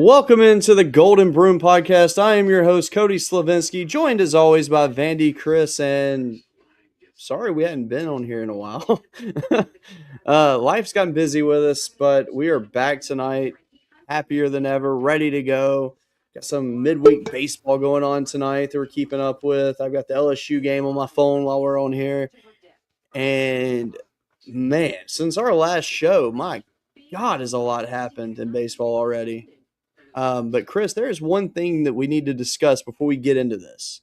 Welcome into the Golden Broom Podcast. I am your host, Cody Slavinsky, joined as always by Vandy, Chris, and sorry we hadn't been on here in a while. Life's gotten busy with us, but we are back tonight, happier than ever, ready to go. Got some midweek baseball going on tonight that we're keeping up with. I've got the LSU game on my phone while we're on here. And, man, since our last show, my God, has a lot happened in baseball already. But Chris, there is one thing that we need to discuss before we get into this.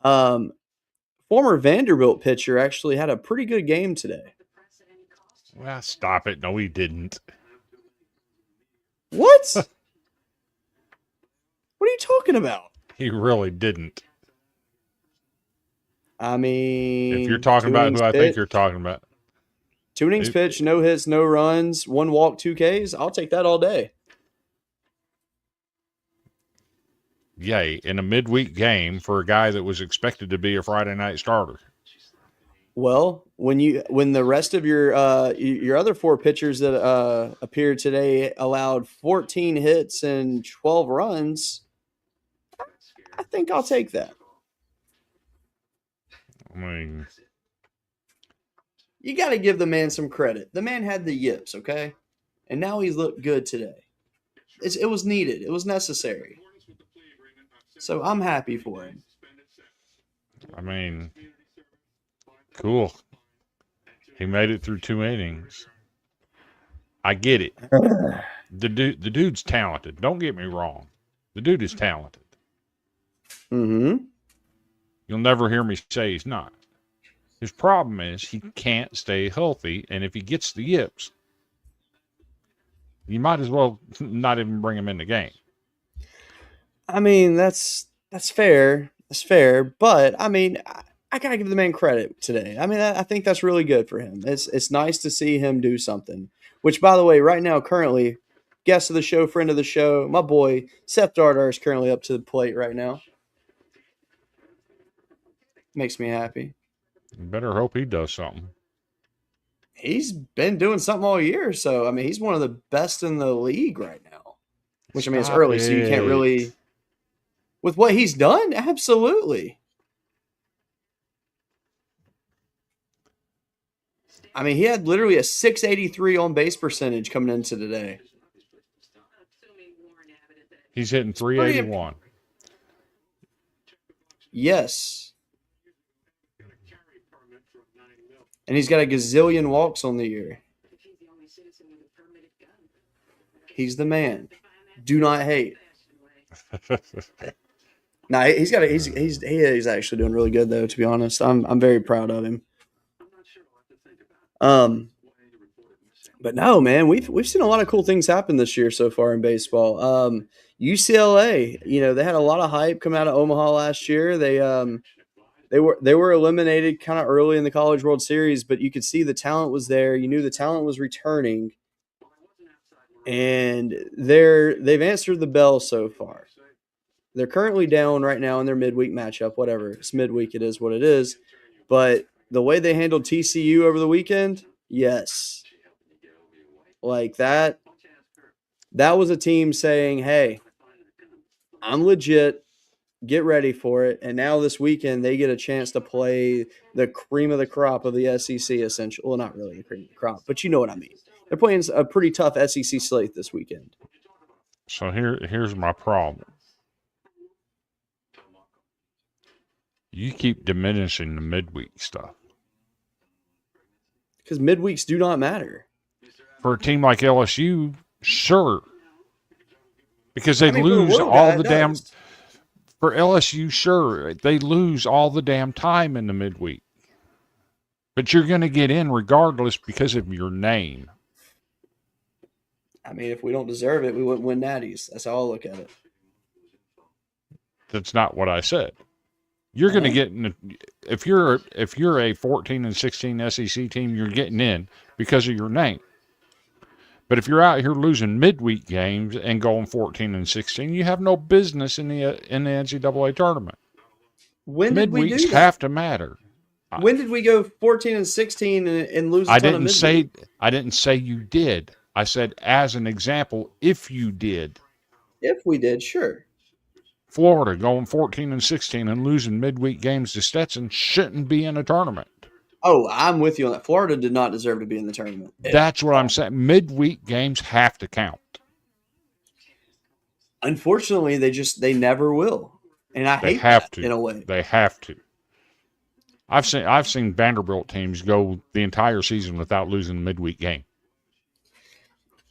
Former Vanderbilt pitcher actually had a pretty good game today. Well, stop it. No, he didn't. What? What are you talking about? He really didn't. I mean, If you're talking about who I think you're talking about. 2 innings pitch, no hits, no runs, 1 walk, 2 Ks. I'll take that all day. Yay, in a midweek game for a guy that was expected to be a Friday night starter. Well, when the rest of your other 4 pitchers that appeared today allowed 14 hits and 12 runs, I think I'll take that. I mean, you got to give the man some credit. The man had the yips, okay? And now he's looked good today. It was needed. It was necessary. So I'm happy for him. I mean, cool. He made it through 2 innings. I get it. The dude's talented. Don't get me wrong. The dude is talented. Mm-hmm. You'll never hear me say he's not. His problem is he can't stay healthy, and if he gets the yips, you might as well not even bring him in the game. I mean, that's fair. That's fair. But, I mean, I got to give the man credit today. I mean, I think that's really good for him. It's nice to see him do something. Which, by the way, right now, currently, guest of the show, friend of the show, my boy, Seth Dardar is currently up to the plate right now. Makes me happy. You better hope he does something. He's been doing something all year. So, I mean, he's one of the best in the league right now. Which, I mean, it's early, so you can't really... With what he's done, absolutely. I mean, he had literally a 683 on base percentage coming into today. He's hitting 381. Yes. And he's got a gazillion walks on the year. He's the man. Do not hate. No, he's actually doing really good though. To be honest, I'm very proud of him. But no, man, we've seen a lot of cool things happen this year so far in baseball. UCLA, they had a lot of hype come out of Omaha last year. They were eliminated kind of early in the College World Series, but you could see the talent was there. You knew the talent was returning, and they've answered the bell so far. They're currently down right now in their midweek matchup, whatever. It's midweek, it is what it is. But the way they handled TCU over the weekend, yes. Like that was a team saying, hey, I'm legit, get ready for it. And now this weekend they get a chance to play the cream of the crop of the SEC, essentially. Well, not really the cream of the crop, but you know what I mean. They're playing a pretty tough SEC slate this weekend. So here's my problem. You keep diminishing the midweek stuff. Because midweeks do not matter. For a team like LSU, sure. Because they lose all the damn... For LSU, sure. They lose all the damn time in the midweek. But you're going to get in regardless because of your name. I mean, if we don't deserve it, we wouldn't win natties. That's how I look at it. That's not what I said. You're going to get in if you're a 14 and 16 SEC team, you're getting in because of your name. But if you're out here losing midweek games and going 14 and 16, you have no business in the NCAA tournament. When did we do that? Midweeks have to matter. When did we go 14 and 16 and lose a ton of midweek? I didn't say you did. I said as an example, if you did. If we did, sure. Florida going 14 and 16 and losing midweek games to Stetson shouldn't be in a tournament. Oh, I'm with you on that. Florida did not deserve to be in the tournament. That's what I'm saying. Midweek games have to count. Unfortunately, they never will, and I They hate have that to. in a way. They have to. I've seen Vanderbilt teams go the entire season without losing a midweek game.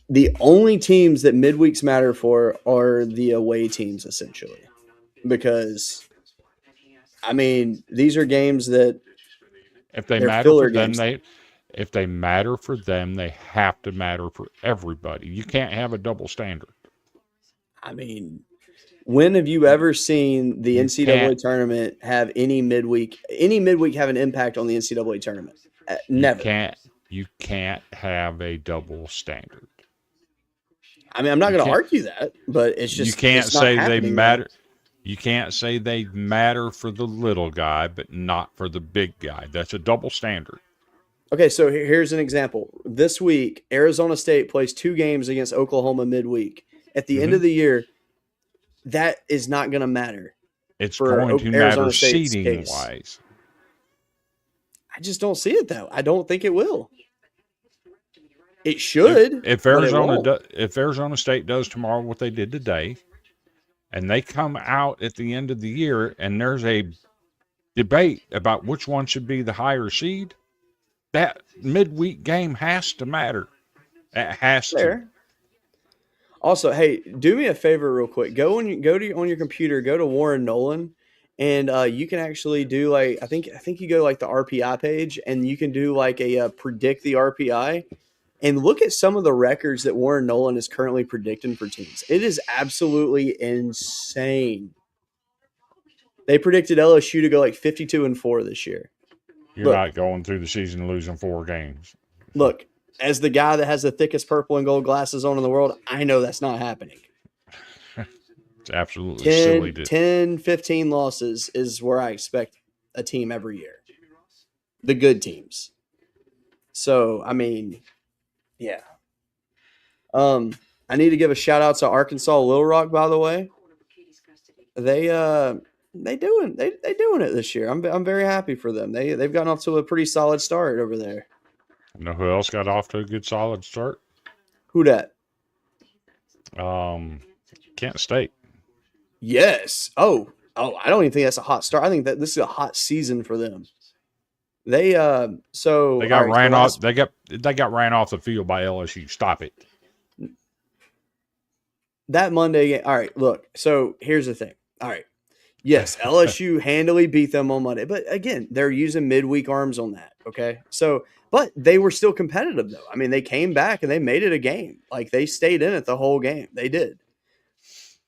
The only teams that midweeks matter for are the away teams, essentially, because I mean these are games that If they they're matter for filler them, games. if they matter for them, they have to matter for everybody. You can't have a double standard. I mean, when have you ever seen the You NCAA can't. tournament have any midweek have an impact on the NCAA tournament? You Never. can't. You can't have a double standard. I mean, I'm not You going to can't. argue that, but it's You just can't it's not say they happening though. matter. You can't say they matter for the little guy, but not for the big guy. That's a double standard. Okay, so here's an example. This week, Arizona State plays 2 games against Oklahoma midweek. At the end Mm-hmm. of the year, that is not going to matter It's for going to matter Arizona State's seating case. wise. I just don't see it though. I don't think it will. It should, If but it won't. if Arizona State does tomorrow what they did today, and they come out at the end of the year and there's a debate about which one should be the higher seed, that midweek game has to matter. It has to. Also, hey, do me a favor real quick. On your computer, go to Warren Nolan, and you can actually do like I think you go to like the RPI page, and you can do like a predict the RPI, and look at some of the records that Warren Nolan is currently predicting for teams. It is absolutely insane. They predicted LSU to go like 52-4 this year. You're not going through the season losing 4 games. Look, as the guy that has the thickest purple and gold glasses on in the world, I know that's not happening. It's absolutely silly. 10, 15 losses is where I expect a team every year. The good teams. So, I mean, yeah. I need to give a shout out to Arkansas Little Rock, by the way. They doing it this year. I'm very happy for them. They've gotten off to a pretty solid start over there. You know who else got off to a good solid start? Who dat? Kent State. Yes. Oh, I don't even think that's a hot start. I think that this is a hot season for them. They got ran off. They got ran off the field by LSU. Stop it. That Monday game. All right, look. So here's the thing. All right. Yes, LSU handily beat them on Monday, but again, they're using midweek arms on that. Okay, so but they were still competitive though. I mean, they came back and they made it a game. Like they stayed in it the whole game. They did.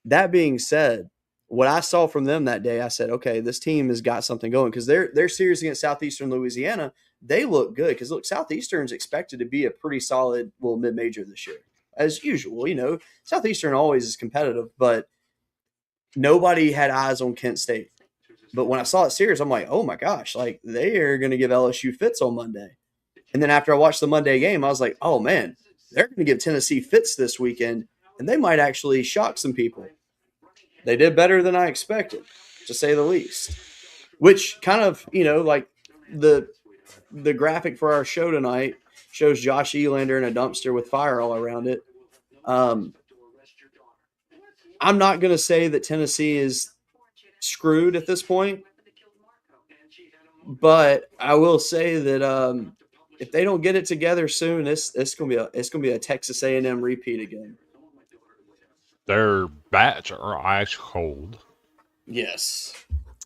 That being said, what I saw from them that day, I said, okay, this team has got something going because their series against Southeastern Louisiana, they look good because look, Southeastern's expected to be a pretty solid little mid-major this year, as usual. You know, Southeastern always is competitive, but nobody had eyes on Kent State. But when I saw it series, I'm like, oh my gosh, like they are going to give LSU fits on Monday. And then after I watched the Monday game, I was like, oh man, they're going to give Tennessee fits this weekend, and they might actually shock some people. They did better than I expected, to say the least. Which kind of, you know, like the graphic for our show tonight shows Josh Elander in a dumpster with fire all around it. I'm not going to say that Tennessee is screwed at this point, but I will say that if they don't get it together soon, it's going to be a Texas A&M repeat again. Their bats are ice cold. Yes.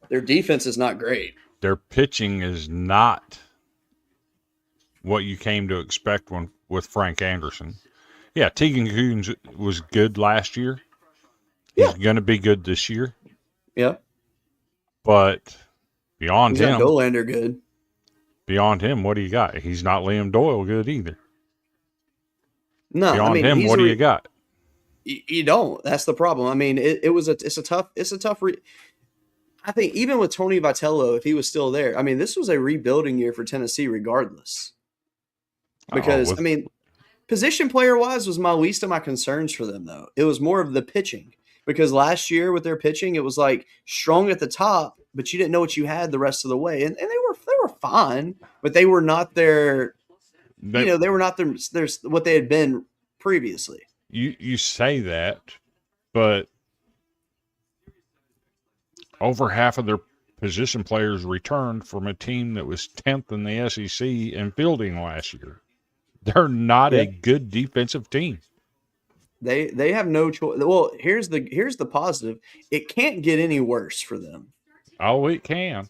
Their defense is not great. Their pitching is not what you came to expect with Frank Anderson. Yeah, Tegan Coons was good last year. He's going to be good this year. Yeah. But beyond him, Dolander good. Beyond him, what do you got? He's not Liam Doyle good either. No, beyond him, what do you got? You don't. That's the problem. I mean, it's a tough. I think even with Tony Vitello, if he was still there, I mean, this was a rebuilding year for Tennessee, regardless. Because I mean, position player wise was my least of my concerns for them, though. It was more of the pitching. because last year with their pitching, it was like strong at the top, but you didn't know what you had the rest of the way, and they were fine, but they were not their, They, they were not their what they had been previously. you say that, but over half of their position players returned from a team that was 10th in the SEC in fielding last year. They're not Yeah. a good defensive team. They have no choice. Well, here's the positive. It can't get any worse for them. Oh, it can.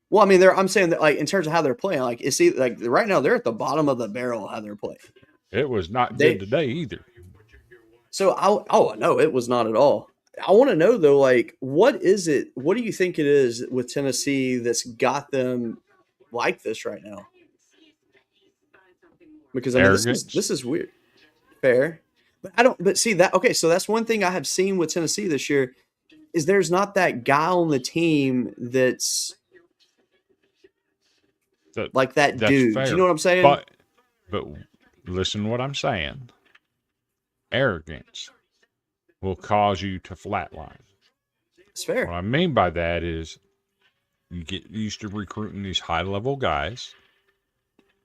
Well, I mean, I'm saying that, like, in terms of how they're playing, like, like right now they're at the bottom of the barrel how they're playing. It was not They good today either. So no, it was not at all. I want to know though, like, what is it? What do you think it is with Tennessee that's got them like this right now? Because I mean, Arrogance. this is weird. Fair, but I don't. But see that, okay? So that's one thing I have seen with Tennessee this year is there's not that guy on the team that's like that That's dude. fair. Do you know what I'm saying? But listen to what I'm saying. Arrogance will cause you to flatline. It's fair. What I mean by that is you get used to recruiting these high level guys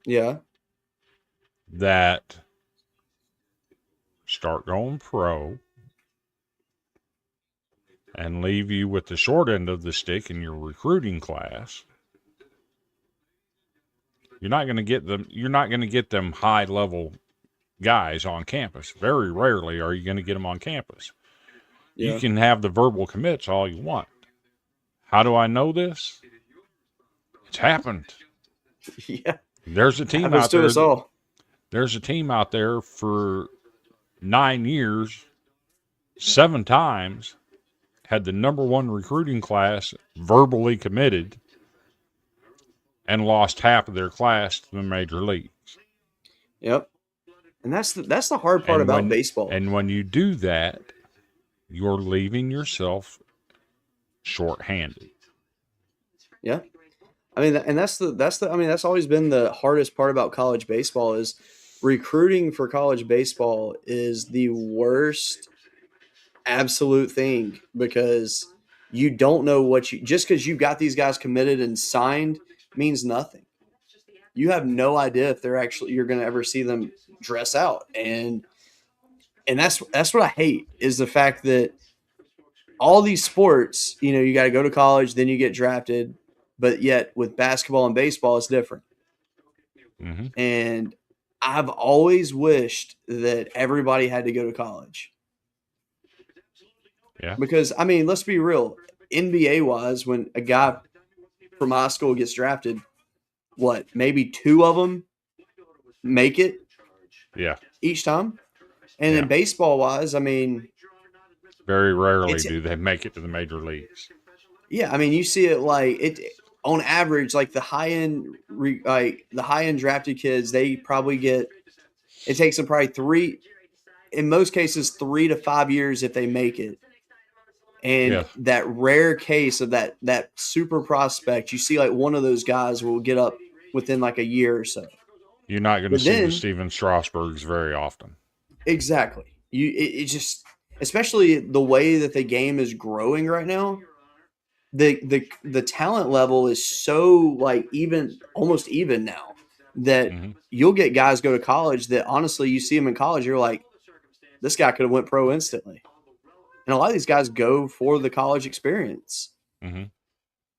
Yeah. that start going pro and leave you with the short end of the stick in your recruiting class. You're not going to get them high level guys on campus. Very rarely are you going to get them on campus. Yeah. You can have the verbal commits all you want. How do I know this? It's happened. Yeah. There's a team Happens out to there. us all. There's a team out there for 9 years, 7 times, had the number 1 recruiting class verbally committed, and lost half of their class to the major leagues. Yep. And that's the hard part about baseball. And when you do that, you're leaving yourself shorthanded. Yeah. I mean, and that's always been the hardest part about college baseball is recruiting for college baseball is the worst absolute thing because you don't know just because you got these guys committed and signed means nothing. You have no idea if you're going to ever see them dress out. And that's what I hate is the fact that all these sports, you got to go to college, then you get drafted. But yet with basketball and baseball, it's different. Mm-hmm. And I've always wished that everybody had to go to college. Yeah. Because, I mean, let's be real. NBA wise, when a guy from high school gets drafted, maybe 2 of them make it? Yeah. Each time? And then baseball wise, I mean, very rarely do they make it to the major leagues. Yeah, I mean, you see it on average, like the high end drafted kids, they probably it takes them probably in most cases 3 to 5 years if they make it. And that rare case of that super prospect, you see like one of those guys will get up within like a year or so. You're not going to see the Steven Strasburgs very often. Exactly. It just, especially the way that the game is growing right now, the talent level is so like almost even now that you'll get guys go to college that honestly you see them in college, you're like, this guy could have went pro instantly. And a lot of these guys go for the college experience. Mm-hmm.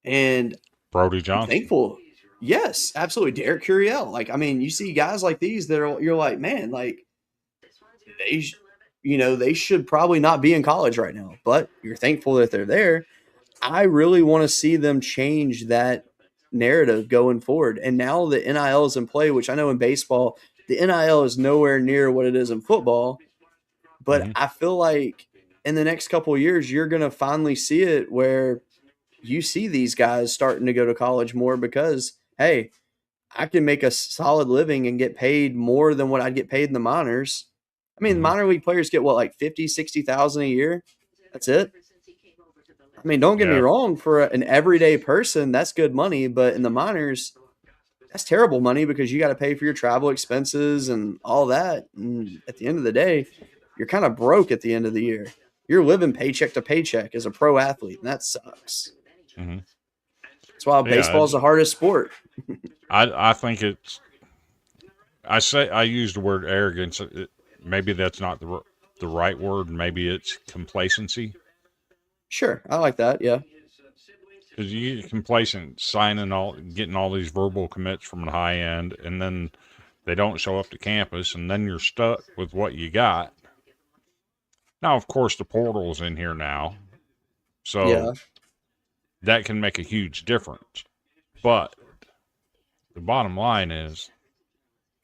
And Brody Johnson. I'm thankful. Yes, absolutely. Derek Curiel. Like, I mean, you see guys like these you're like, man, like they should probably not be in college right now, but you're thankful that they're there. I really want to see them change that narrative going forward. And now the NIL is in play, which I know in baseball, the NIL is nowhere near what it is in football. But I feel like in the next couple of years, you're going to finally see it where you see these guys starting to go to college more because, hey, I can make a solid living and get paid more than what I'd get paid in the minors. I mean, minor league players get like 50, 60,000 a year. That's it. I mean, don't get me wrong. For an everyday person, that's good money. But in the minors, that's terrible money because you got to pay for your travel expenses and all that. And at the end of the day, you're kind of broke at the end of the year. You're living paycheck to paycheck as a pro athlete, and that sucks. Mm-hmm. That's why Yeah, baseball is the hardest sport. I think it's. I use the word arrogance. Maybe that's not the right word. Maybe it's complacency. Sure, I like that. Yeah. Because you get complacent getting all these verbal commits from the high end, and then they don't show up to campus, and then you're stuck with what you got. Now, of course, the portal's in here now, so Yeah. that can make a huge difference. But the bottom line is,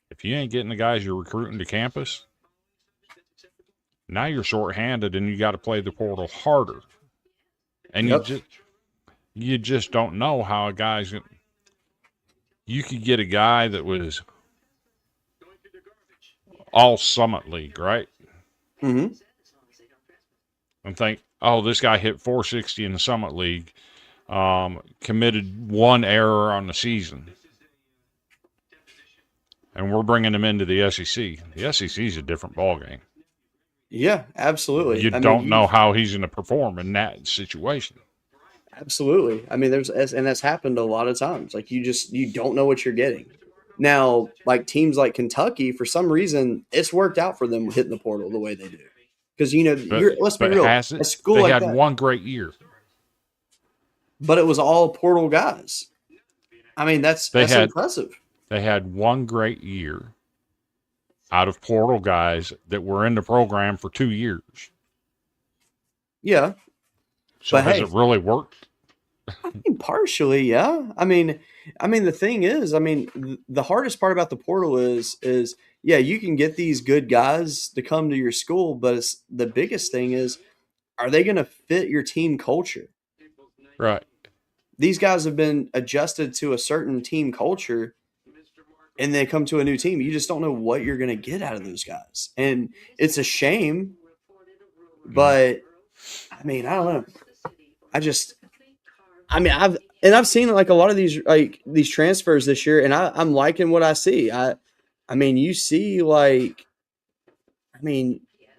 if you ain't getting the guys you're recruiting to campus, now you're shorthanded, and you got to play the portal harder. And Yep. you just don't know how a guy's. You could get a guy that was all Summit League, right? Mm-hmm. And think, oh, this guy hit 460 in the Summit League, committed one error on the season, and we're bringing him into the SEC. The SEC is a different ballgame. Yeah, absolutely. You don't know how he's going to perform in that situation. Absolutely. I mean, and that's happened a lot of times. Like you don't know what you're getting. Now, like teams like Kentucky, for some reason, it's worked out for them hitting the portal the way they do. Because let's be real, has a it? school They like had that, one great year. but it was all portal guys. I mean, that's impressive. They had one great year out of portal guys that were in the program for 2 years. Yeah. So has it really worked? I mean, partially, yeah. I mean, the thing is, the hardest part about the portal is, yeah, you can get these good guys to come to your school, but the biggest thing is, are they going to fit your team culture? Right. These guys have been adjusted to a certain team culture, and they come to a new team. You just don't know what you're going to get out of those guys, and it's a shame. But I mean, I don't know. I've seen like a lot of these transfers this year, and I'm liking what I see. I mean, you see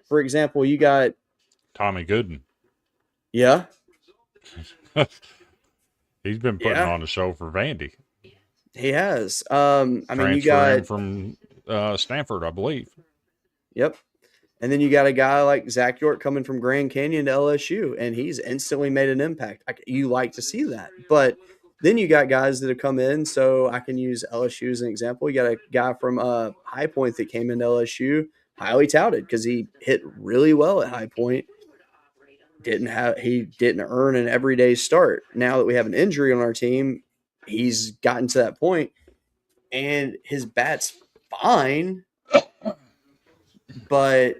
for example, you got Tommy Gooden. Yeah. He's been putting on a show for Vandy. He has. You got from Stanford, I believe. Yep. And then you got a guy like Zach York coming from Grand Canyon to LSU, and he's instantly made an impact. You like to see that. But then you got guys that have come in, so I can use LSU as an example. You got a guy from High Point that came into LSU, highly touted because he hit really well at High Point. He didn't earn an everyday start. Now that we have an injury on our team, he's gotten to that point, and his bat's fine, but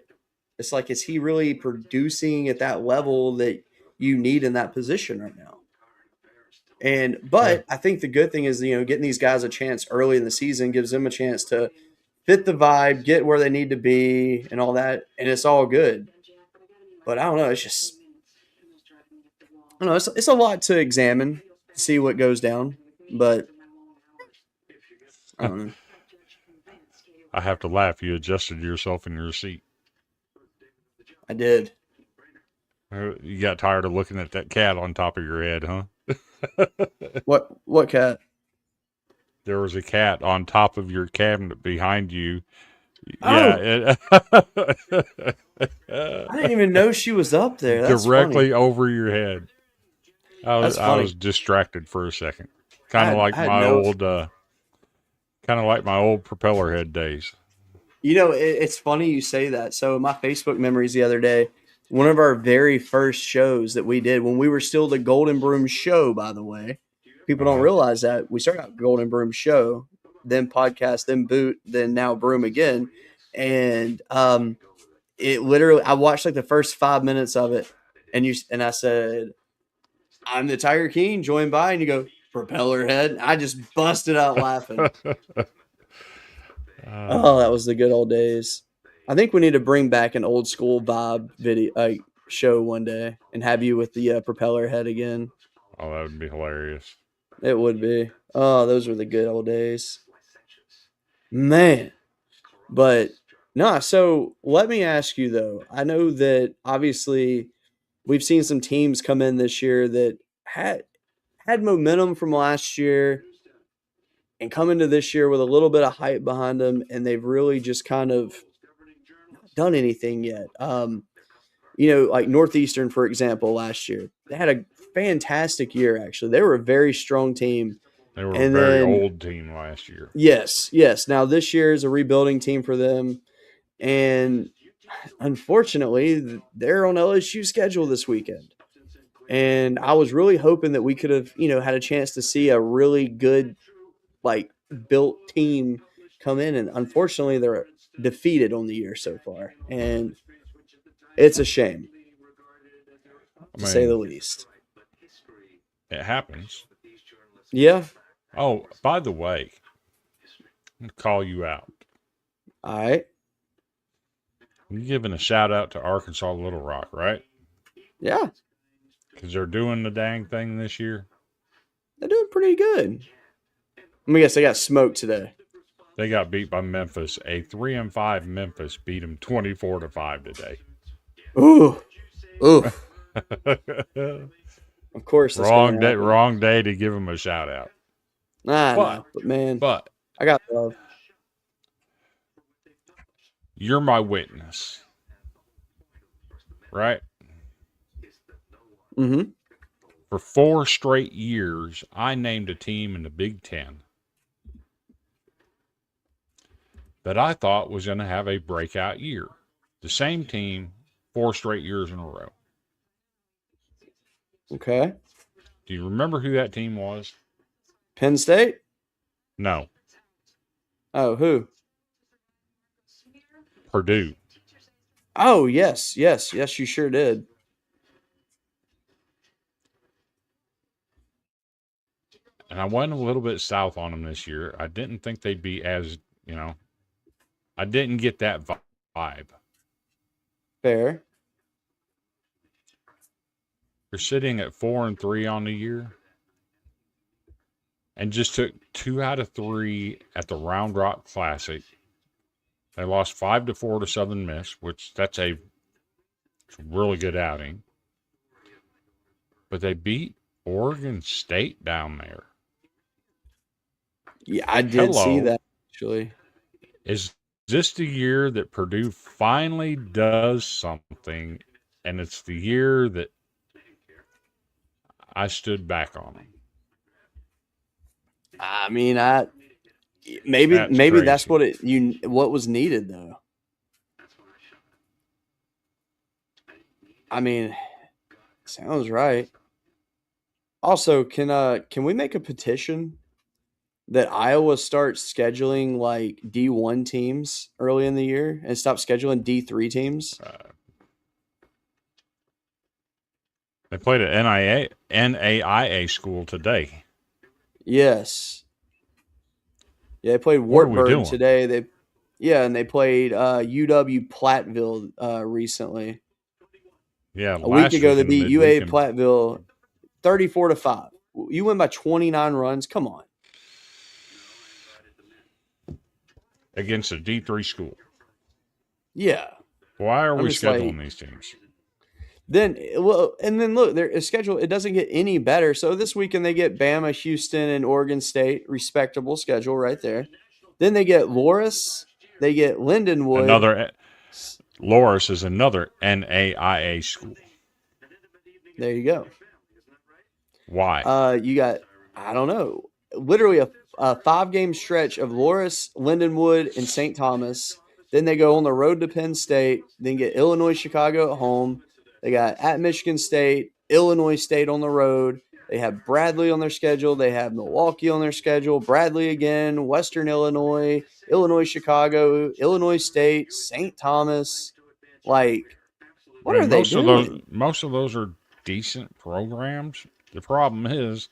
it's like, is he really producing at that level that you need in that position right now? But I think the good thing is, getting these guys a chance early in the season gives them a chance to fit the vibe, get where they need to be, and all that, and it's all good. But I don't know. It's a lot to examine, see what goes down. But I don't know. I have to laugh. You adjusted yourself in your seat. I did. You got tired of looking at that cat on top of your head, huh? What cat? There was a cat on top of your cabinet behind you. Oh. Yeah. I didn't even know she was up there. That's directly funny. over your head. I was distracted for a second. Kind of like my old propeller head days. It's funny you say that. So my Facebook memories the other day, one of our very first shows that we did when we were still the Golden Broom Show, by the way. People don't realize that. We started out Golden Broom Show, then podcast, then Boot, then now Broom again. And it literally, I watched like the first 5 minutes of it, and I said, "I'm the Tiger King," joined by, and you go, "Propeller head." I just busted out laughing. Oh, that was the good old days. I think we need to bring back an old school vibe video show one day and have you with the propeller head again. Oh, that would be hilarious. It would be. Oh, those were the good old days. Man. But no, so let me ask you though. I know that obviously we've seen some teams come in this year that had momentum from last year and come into this year with a little bit of hype behind them, and they've really just kind of not done anything yet. Like Northeastern, for example, last year they had a fantastic year. Actually, they were a very strong team, They were a and very then old team last year. yes, yes. Now this year is a rebuilding team for them, and unfortunately, they're on LSU's schedule this weekend. And I was really hoping that we could have, had a chance to see a really good, like, built team come in. And unfortunately, they're defeated on the year so far. And it's a shame, I to say the mean, least. it happens. Yeah. Oh, by the way, I'm gonna call you out. All right. You're giving a shout out to Arkansas Little Rock, right? Yeah. Because they're doing the dang thing this year. They're doing pretty good. Let me guess, they got smoked today. They got beat by Memphis. A 3-5 Memphis beat them 24-5 today. Ooh. Ooh. Of course. Wrong day to give them a shout out. I know, but man, I got love. You're my witness, right? Mm-hmm. For 4 straight years, I named a team in the Big Ten that I thought was going to have a breakout year. The same team, 4 straight years in a row. Okay. Do you remember who that team was? Penn State? No. Oh, who? Purdue. Oh, yes, you sure did. And I went a little bit south on them this year. I didn't think they'd be as, I didn't get that vibe. Fair. They're sitting at 4-3 on the year, and just took 2 out of 3 at the Round Rock Classic. They lost 5-4 to Southern Miss, which that's a really good outing. But they beat Oregon State down there. Yeah, I did see that, actually. Is this the year that Purdue finally does something, and it's the year that I stood back on them? I mean, maybe that's what was needed, though. I mean, sounds right. Also, can we make a petition that Iowa starts scheduling like D1 teams early in the year and stop scheduling D3 teams? They played at NAIA school today. Yes. Yeah, they played Wartburg today. And they played UW Platteville recently. Yeah, a week ago they beat UA Platteville 34-5. You win by 29 runs. Come on. Against a D3 school. Yeah. Why are we scheduling these teams? Then look, their schedule, it doesn't get any better. So this weekend they get Bama, Houston, and Oregon State, respectable schedule right there. Then they get Loras, they get Lindenwood. Loras is another NAIA school. There you go. Why? You got, I don't know, literally a 5-game stretch of Loras, Lindenwood, and St. Thomas. Then they go on the road to Penn State, then get Illinois, Chicago at home. They got at Michigan State, Illinois State on the road. They have Bradley on their schedule. They have Milwaukee on their schedule. Bradley again, Western Illinois, Illinois, Chicago, Illinois State, St. Thomas. Like, what are they doing? Most of those are decent programs. The problem is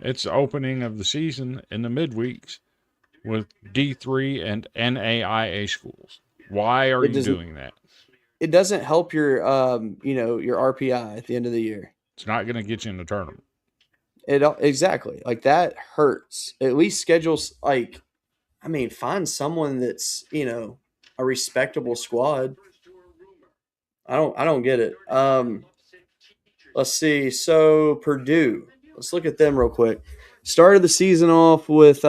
it's the opening of the season in the midweeks with D3 and NAIA schools. Why are you doing that? It doesn't help your your RPI at the end of the year. It's not going to get you in the tournament. Exactly. Like, that hurts. At least schedules, find someone that's, a respectable squad. I don't get it. Let's see. So Purdue. Let's look at them real quick. Started the season off with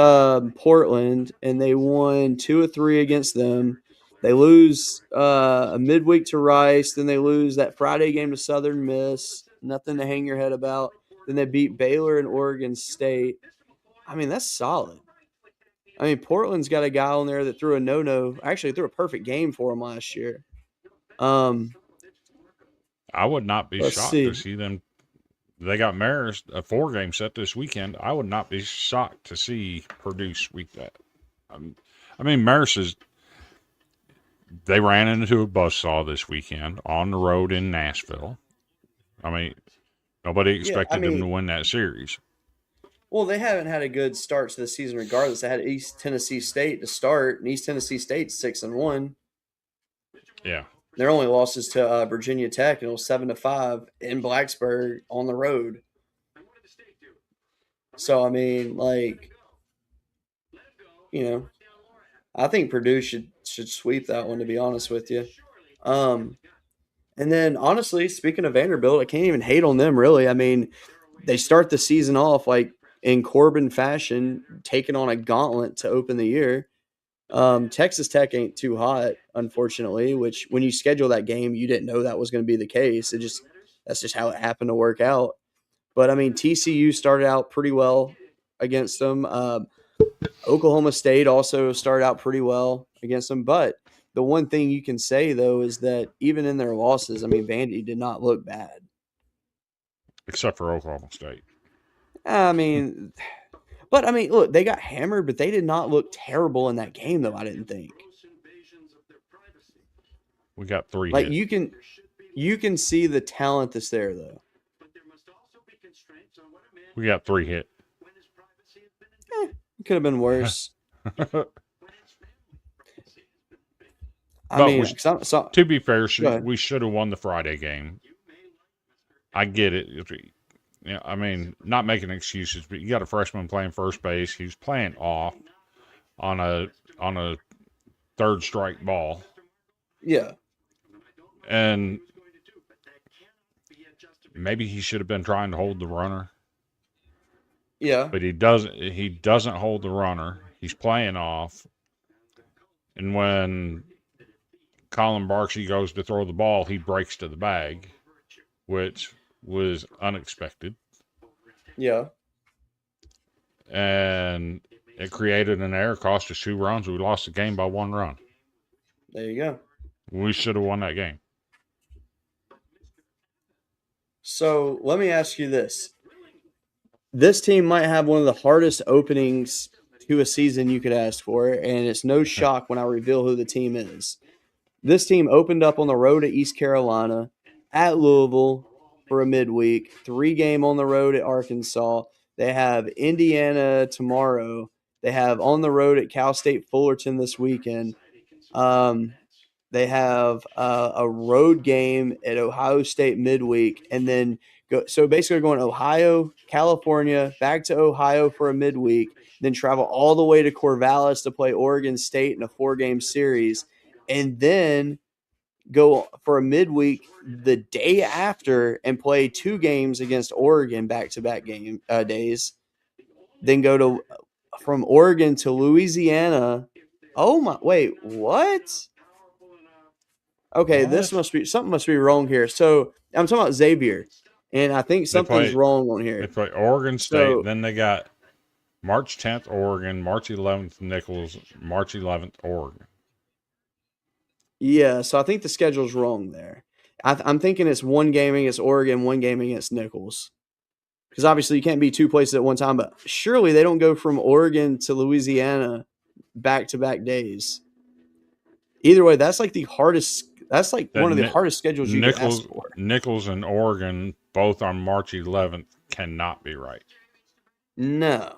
Portland, and they won 2 of 3 against them. They lose a midweek to Rice, then they lose that Friday game to Southern Miss. Nothing to hang your head about. Then they beat Baylor and Oregon State. I mean, that's solid. I mean, Portland's got a guy on there that threw a no-no. Actually, threw a perfect game for him last year. Um, I would not be let's shocked to see. see them. They got Marist a 4-game set this weekend. I would not be shocked to see Purdue sweep that. I mean, Marist is. They ran into a buzzsaw this weekend on the road in Nashville. I mean, nobody Yeah, I expected them to mean, win that series. well, they haven't had a good start to the season regardless. They had East Tennessee State to start, and East Tennessee State's 6-1. Yeah. Their only losses to Virginia Tech, and it was 7-5 in Blacksburg on the road. So I mean, like, you know, I think Purdue should sweep that one. To be honest with you, um, and then honestly, speaking of Vanderbilt, I can't even hate on them really. I mean, they start the season off like in Corbin fashion, taking on a gauntlet to open the year. Texas Tech ain't too hot, unfortunately. Which when you schedule that game, you didn't know that was going to be the case. That's just how it happened to work out. But I mean, TCU started out pretty well against them. Oklahoma State also started out pretty well against them. But the one thing you can say though is that even in their losses, I mean, Vandy did not look bad. Except for Oklahoma State. I mean, but I mean, look, they got hammered, but they did not look terrible in that game, though. I didn't think. We got 3 Like hit. you can see the talent that's there, though. We got 3 hit. It could have been worse. I But mean, we, so to be fair, go ahead. we should have won the Friday game. I get it. Yeah, I mean, not making excuses, but you got a freshman playing first base. He was playing off on a third strike ball, Yeah, and maybe he should have been trying to hold the runner, yeah, but he doesn't. He doesn't hold the runner. He's playing off, and when Colin Barksey goes to throw the ball, he breaks to the bag, which was unexpected. yeah. And it created an error, cost us 2 runs. We lost the game by 1 run. There you go. We should have won that game. So let me ask you this: this team might have one of the hardest openings to a season you could ask for, and it's no shock when I reveal who the team is. This team opened up on the road at East Carolina, at Louisville for a midweek, 3 game on the road at Arkansas. They have Indiana tomorrow. They have on the road at Cal State Fullerton this weekend. Um, they have a road game at Ohio State midweek, and then go. So basically, they're going Ohio, California, back to Ohio for a midweek, then travel all the way to Corvallis to play Oregon State in a 4-game series, and then go for a midweek the day after and play 2 games against Oregon back-to-back game days. Then go to from Oregon to Louisiana. Oh my! Wait, what? Okay, this What? must be something must be wrong here. So I'm talking about Xavier, and I think They something's play wrong on they here. play Oregon State. So Then they got March 10th Oregon, March 11th Nichols, March 11th Oregon. yeah, so I think the schedule's wrong there. I'm thinking it's 1 game against Oregon, 1 game against Nichols. Because obviously you can't be 2 places at one time, but surely they don't go from Oregon to Louisiana back to back days. Either way, that's like the hardest. That's like That one of the hardest schedules you could ask for. Nichols and Oregon both on March 11th cannot be right. No,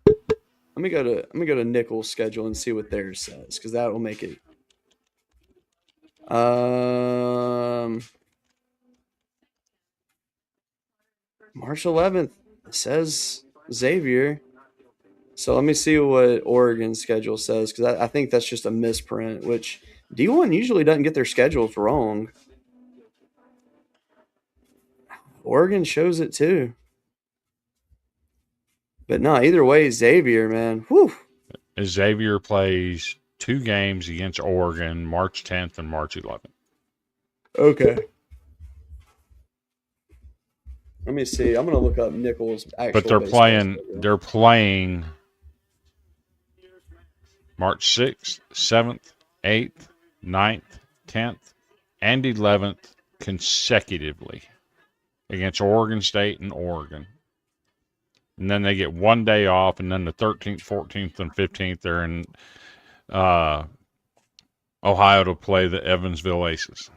let me go to Nichols' schedule and see what theirs says because that will make it. March 11th says Xavier. So let me see what Oregon's schedule says because I think that's just a misprint, which D1 usually doesn't get their schedules wrong. Oregon shows it too. But no, either way, Xavier, man. Whew. Xavier plays 2 games against Oregon, March 10th and March 11th. Okay. Let me see. I'm gonna look up Nichols' actual. But they're playing March 6th, 7th, 8th, 9th, 10th, and 11th consecutively against Oregon State and Oregon. And then they get 1 day off, and then the 13th, 14th, and 15th they're in Ohio to play the Evansville Aces.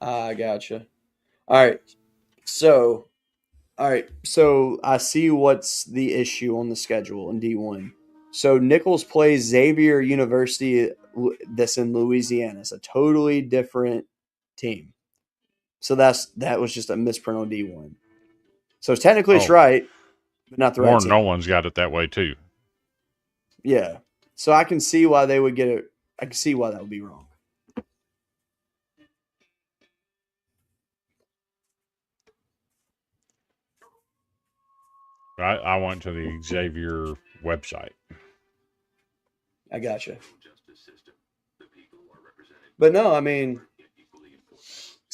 I gotcha. All right. So I see what's the issue on the schedule in D1. So Nichols plays Xavier University that's in Louisiana. It's a totally different team. So that was just a misprint on D1. So technically it's right, but not the right team. No one's got it that way too. Yeah. So I can see why they would get it. I can see why that would be wrong. I went to the Xavier website. I gotcha. But no, I mean,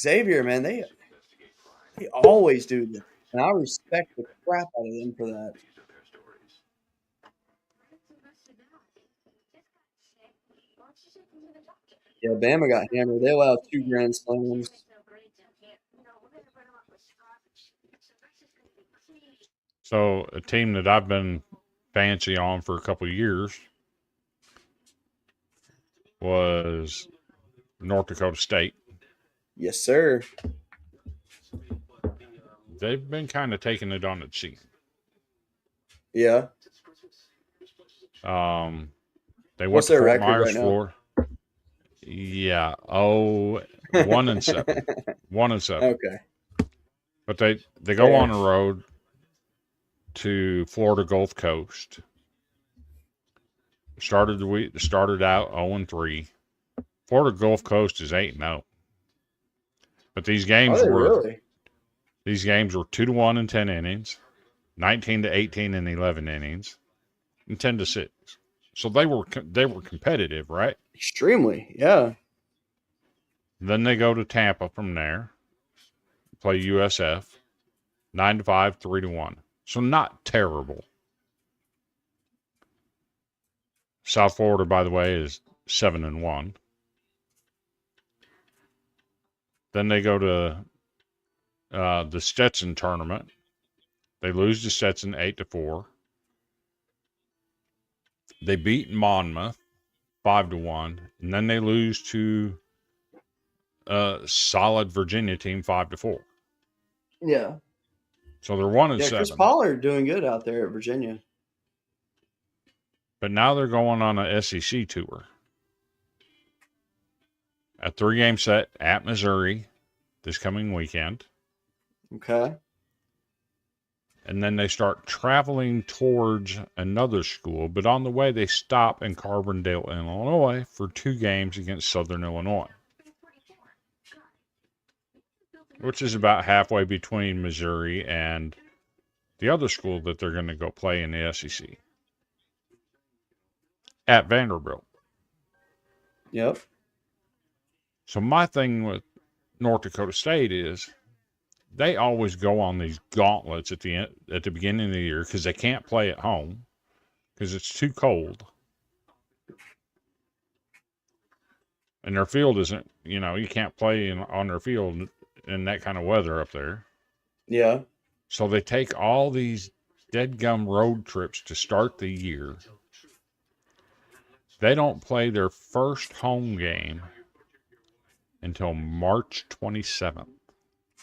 Xavier, man, they always do this. And I respect the crap out of them for that. Yeah, Bama got hammered. They allowed 2 grand slams. So a team that I've been fancy on for a couple of years was North Dakota State. Yes, sir. They've been kind of taking it on the chin. Yeah. They What's went to their Fort record Myers, right now? Florida. Yeah. 1-7. 1-7. Okay. But they go on the road to Florida Gulf Coast. Started out 0-3. Florida Gulf Coast is 8-0. But these games were 2-1 in 10 innings, 19-18 in 11 innings, and 10-6. So they were competitive, right? Extremely, yeah. Then they go to Tampa from there, play USF, 9-5, 3-1. So not terrible. South Florida, by the way, is 7-1. Then they go to the Stetson tournament. They lose to Stetson 8-4. They beat Monmouth 5-1, and then they lose to a solid Virginia team 5-4. Yeah. So they're 1-7. Yeah, Chris Pollard doing good out there at Virginia. But now they're going on a SEC tour. A 3-game set at Missouri this coming weekend. Okay. And then they start traveling towards another school, but on the way they stop in Carbondale, Illinois for 2 games against Southern Illinois, which is about halfway between Missouri and the other school that they're going to go play in the SEC at Vanderbilt. Yep. So my thing with North Dakota State is they always go on these gauntlets at the beginning of the year because they can't play at home because it's too cold. And their field isn't, you can't play on their field in that kind of weather up there. Yeah. So they take all these dead-gum road trips to start the year. They don't play their first home game until March 27th.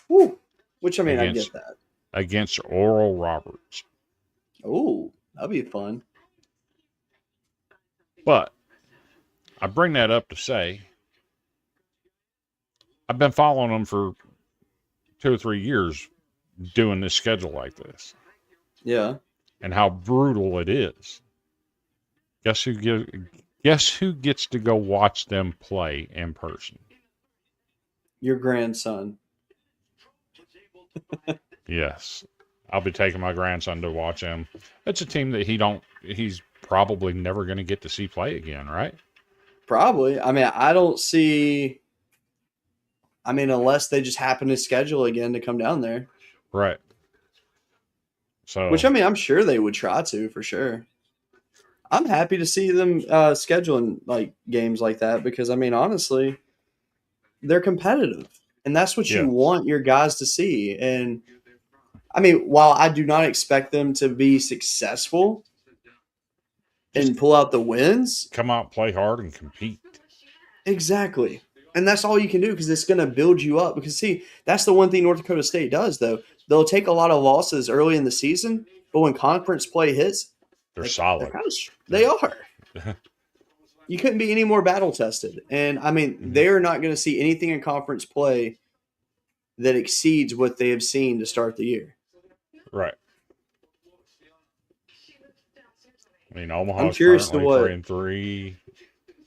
Woo. Which, I mean, I get that. Against Oral Roberts. Oh, that'd be fun. But I bring that up to say I've been following them for 2 or 3 years doing this schedule like this. Yeah. And how brutal it is. Guess who gets to go watch them play in person? Your grandson. Yes. I'll be taking my grandson to watch him. It's a team that he's probably never going to get to see play again, right? Probably. I mean, I don't see. I mean, unless they just happen to schedule again to come down there. Right. Which, So, I mean, I'm sure they would try to for sure. I'm happy to see them scheduling like games like that because I mean, honestly, they're competitive, and that's what you yeah, want your guys to see. And I mean, while I do not expect them to be successful just and pull out the wins, come out, play hard, and compete. exactly. And that's all you can do because it's going to build you up. Because see, that's the one thing North Dakota State does, though. They'll take a lot of losses early in the season, but when conference play hits, They're they're solid. kind of they are. You couldn't be any more battle tested. And I mean, they're not going to see anything in conference play that exceeds what they have seen to start the year. Right. I mean, I'm Omaha's curious to currently what. 3-3.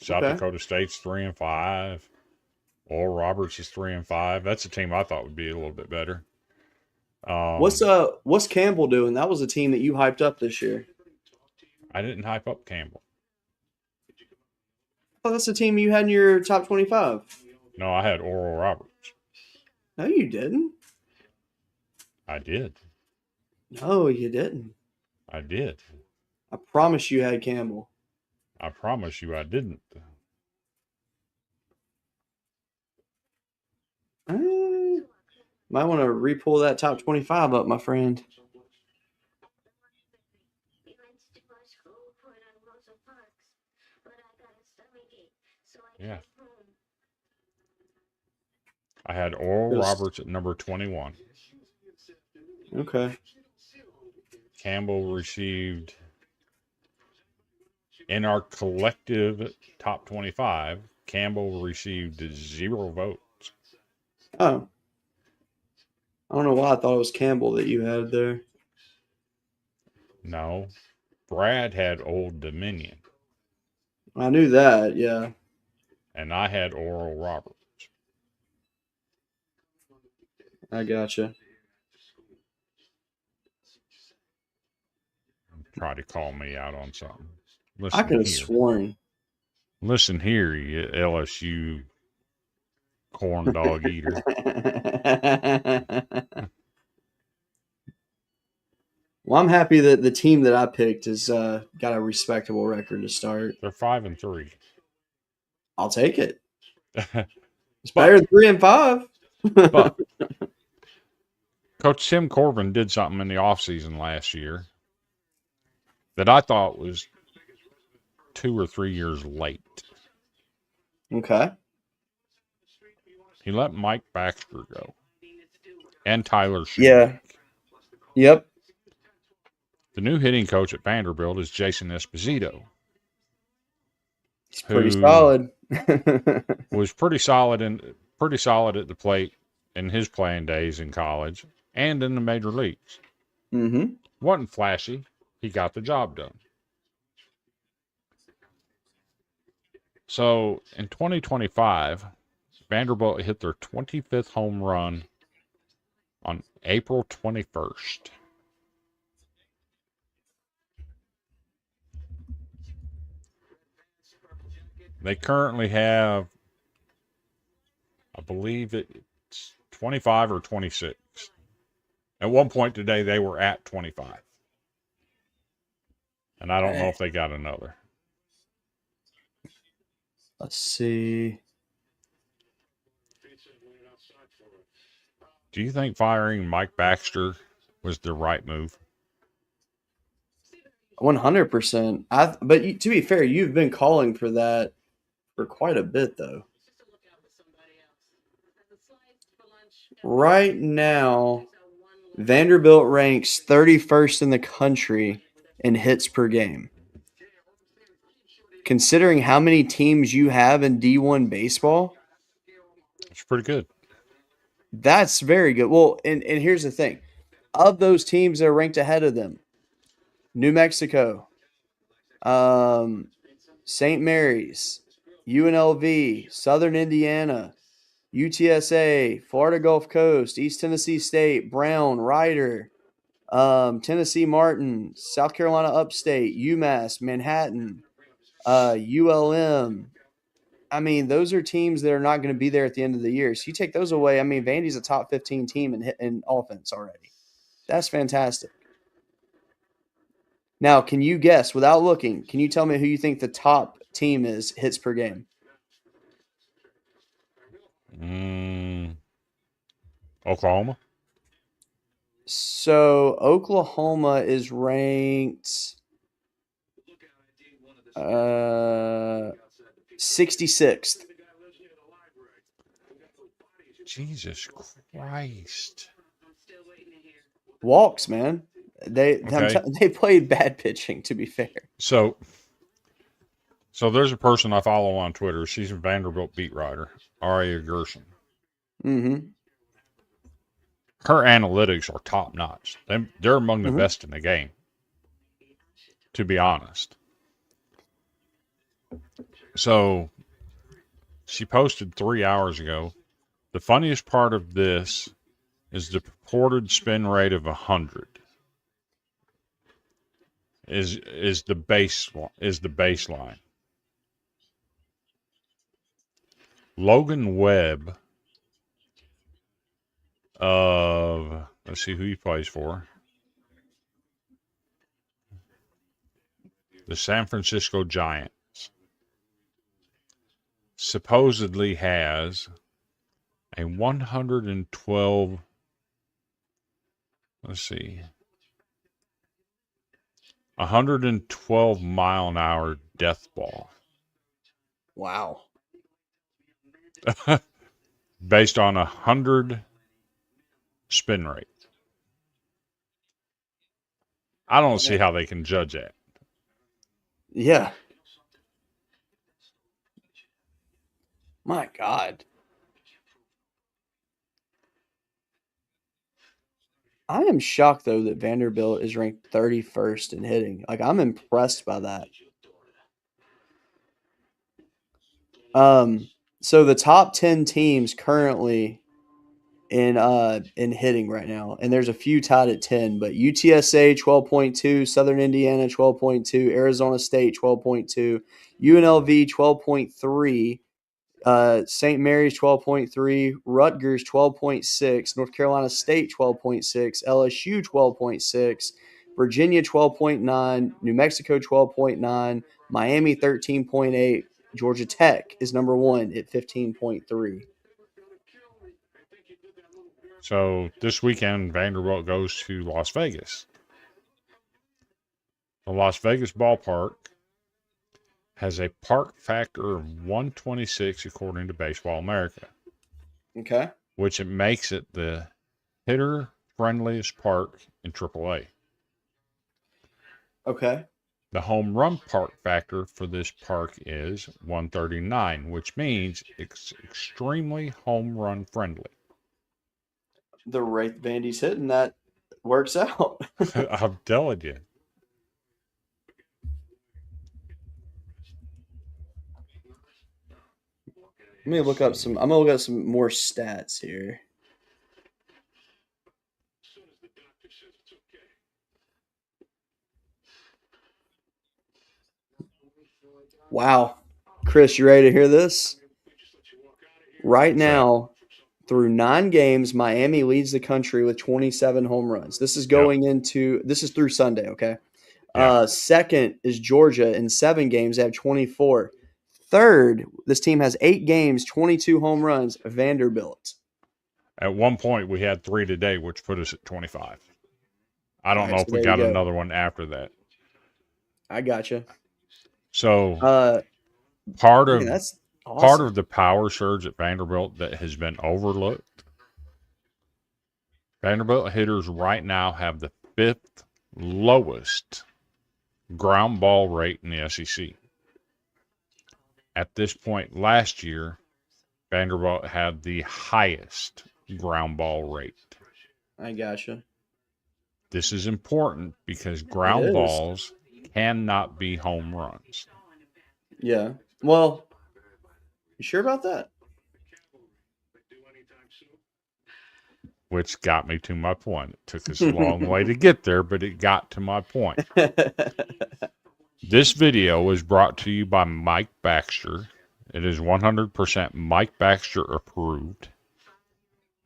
South Okay. Dakota State's 3-5. Oral Roberts is 3-5. That's a team I thought would be a little bit better. What's Campbell doing? That was a team that you hyped up this year. I didn't hype up Campbell. Oh, that's the team you had in your top 25. No, I had Oral Roberts. No, you didn't. I did. No, you didn't. I did. I promise you had Campbell. I promise you I didn't. Might want to re-pull that top 25 up, my friend. Yeah. I had Oral Roberts at number 21. Okay. Campbell received, in our collective top 25, Campbell received 0 votes. Oh. I don't know why I thought it was Campbell that you had there. No. Brad had Old Dominion. I knew that, yeah. And I had Oral Roberts. I gotcha. Try to call me out on something. I could have here. sworn. Listen here, you LSU corn dog eater. Well, I'm happy that the team that I picked has got a respectable record to start. They're 5-3. I'll take it. It's But- better than 3-5. But Coach Tim Corbin did something in the offseason last year that I thought was 2 or 3 years late. Okay. He let Mike Baxter go and Tyler Shoemaker. Yeah. Yep. The new hitting coach at Vanderbilt is Jason Esposito. He's pretty solid. Was pretty solid at the plate in his playing days in college and in the major leagues. Mm-hmm. Wasn't flashy. He got the job done. So in 2025, Vanderbilt hit their 25th home run on April 21st. They currently have, I believe it's 25 or 26. At one point today, they were at 25. And I don't know if they got another. Let's see. Do you think firing Mike Baxter was the right move? 100%. But to be fair, you've been calling for that for quite a bit, though. Right now, Vanderbilt ranks 31st in the country in hits per game. Considering how many teams you have in D1 baseball, It's pretty good. that's very good. Well, and here's the thing. Of those teams that are ranked ahead of them, New Mexico, St. Mary's, UNLV, Southern Indiana, UTSA, Florida Gulf Coast, East Tennessee State, Brown, Rider, Tennessee Martin, South Carolina Upstate, UMass, Manhattan, ULM. I mean, those are teams that are not going to be there at the end of the year. So you take those away. I mean, Vandy's a top 15 team in offense already. That's fantastic. Now, can you guess without looking? Can you tell me who you think the top team is hits per game? Oklahoma. So Oklahoma is ranked 66th. Jesus Christ. Walks, man. They Okay. they played bad pitching, to be fair. So there's a person I follow on Twitter. She's a Vanderbilt beat writer, Aria Gerson. Mm-hmm. Her analytics are top notch. They're among the best in the game, to be honest. So she posted 3 hours ago. The funniest part of this is the purported spin rate of 100 is the baseline. Logan Webb of, let's see who he plays for, the San Francisco Giants, supposedly has a 112, let's see, 112 mile an hour death ball. Wow. Based on 100 spin rate. I don't see how they can judge that. Yeah. My God. I am shocked, though, that Vanderbilt is ranked 31st in hitting. Like, I'm impressed by that. So the top 10 teams currently in hitting right now, and there's a few tied at 10, but UTSA 12.2, Southern Indiana 12.2, Arizona State 12.2, UNLV 12.3, St. Mary's 12.3, Rutgers 12.6, North Carolina State 12.6, LSU 12.6, Virginia 12.9, New Mexico 12.9, Miami 13.8, Georgia Tech is number one at 15.3. So this weekend, Vanderbilt goes to Las Vegas. The Las Vegas ballpark has a park factor of 126 according to Baseball America. Okay. Which it makes it the hitter friendliest park in AAA. Okay. The home run park factor for this park is 139, which means it's extremely home run friendly. The rate Vandy's hitting, that works out. I'm telling you. I'm gonna look up some more stats here. Wow. Chris, you ready to hear this? Right now, through 9 games, Miami leads the country with 27 home runs. This is through Sunday, okay? Yeah. Second is Georgia in 7 games. They have 24. Third, this team has 8 games, 22 home runs, Vanderbilt. At one point, we had 3 today, which put us at 25. I don't know if we there you got go. another one after that. I gotcha. So Man, that's awesome. part of the power surge at Vanderbilt that has been overlooked. Vanderbilt hitters right now have the 5th lowest ground ball rate in the SEC. At this point last year, Vanderbilt had the highest ground ball rate. I gotcha. This is important because ground balls cannot be home runs. Yeah. Well, you sure about that? which got me to my point. It took us a long way to get there, but it got to my point. This video was brought to you by Mike Baxter. It is 100% Mike Baxter approved.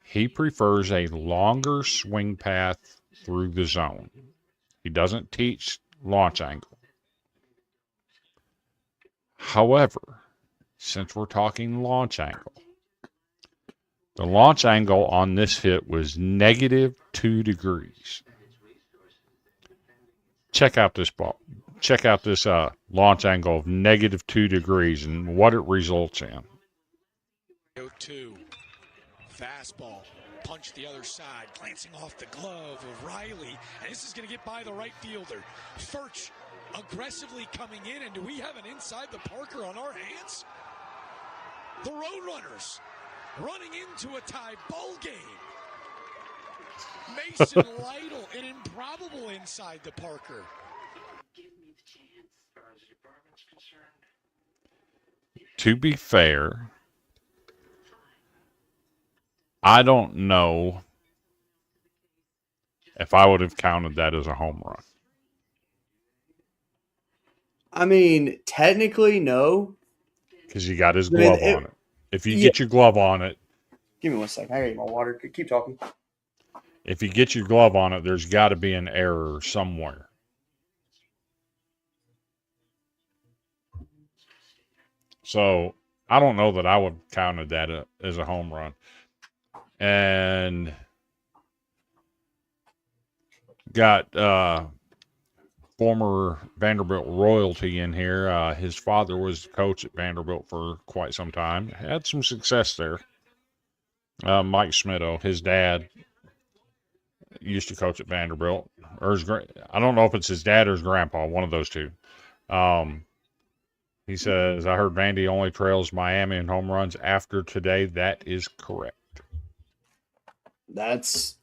He prefers a longer swing path through the zone. He doesn't teach launch angle. However, since we're talking launch angle, the launch angle on this hit was -2 degrees. Check out this ball. Check out this launch angle of -2 degrees and what it results in. 0-2. Fastball. Punch the other side. Glancing off the glove of Riley. And this is going to get by the right fielder. Furch aggressively coming in. And do we have an inside the Parker on our hands? The Roadrunners running into a tie ball game. Mason Lytle, an improbable inside the Parker. To be fair, I don't know if I would have counted that as a home run. I mean, technically, no. Because he got his glove on it. If you get your glove on it. Give me 1 second. I gotta get my water. Keep talking. If you get your glove on it, there's got to be an error somewhere. So I don't know that I would have counted that as a home run. And got former Vanderbilt royalty in here. His father was the coach at Vanderbilt for quite some time. Had some success there. Mike Smitto, his dad, used to coach at Vanderbilt. Or I don't know if it's his dad or his grandpa, one of those two. He says, I heard Vandy only trails Miami in home runs after today. That is correct. That's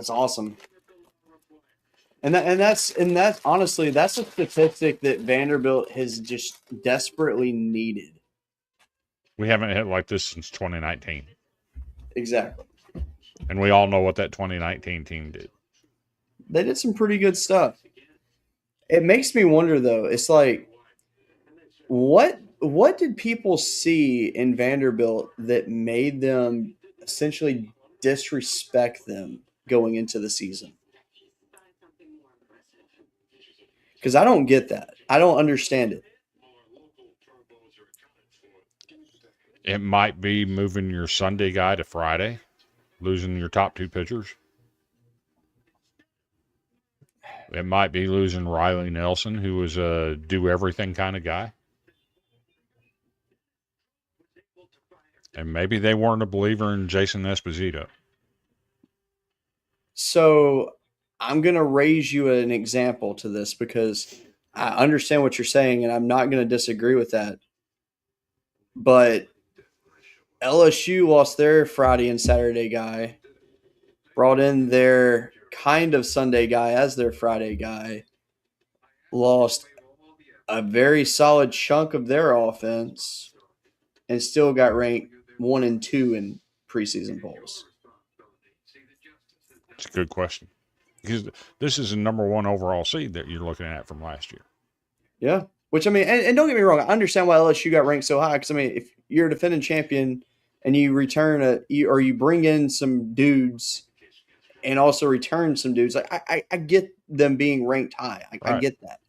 awesome. And that's honestly, that's a statistic that Vanderbilt has just desperately needed. We haven't hit like this since 2019. Exactly. And we all know what that 2019 team did. They did some pretty good stuff. It makes me wonder, though. It's like, what did people see in Vanderbilt that made them essentially disrespect them going into the season? Because I don't get that. I don't understand it. It might be moving your Sunday guy to Friday, losing your top two pitchers. It might be losing Riley Nelson, who was a do-everything kind of guy. And maybe they weren't a believer in Jason Esposito. So I'm going to raise you an example to this because I understand what you're saying, and I'm not going to disagree with that. But LSU lost their Friday and Saturday guy, brought in their kind of Sunday guy as their Friday guy, lost a very solid chunk of their offense, and still got ranked 1 and 2 in preseason polls. It's a good question. Because this is the number 1 overall seed that you're looking at from last year. Yeah. Which, I mean, and don't get me wrong, I understand why LSU got ranked so high. Because, I mean, if you're a defending champion and you return you bring in some dudes and also return some dudes, like I get them being ranked high. I get that.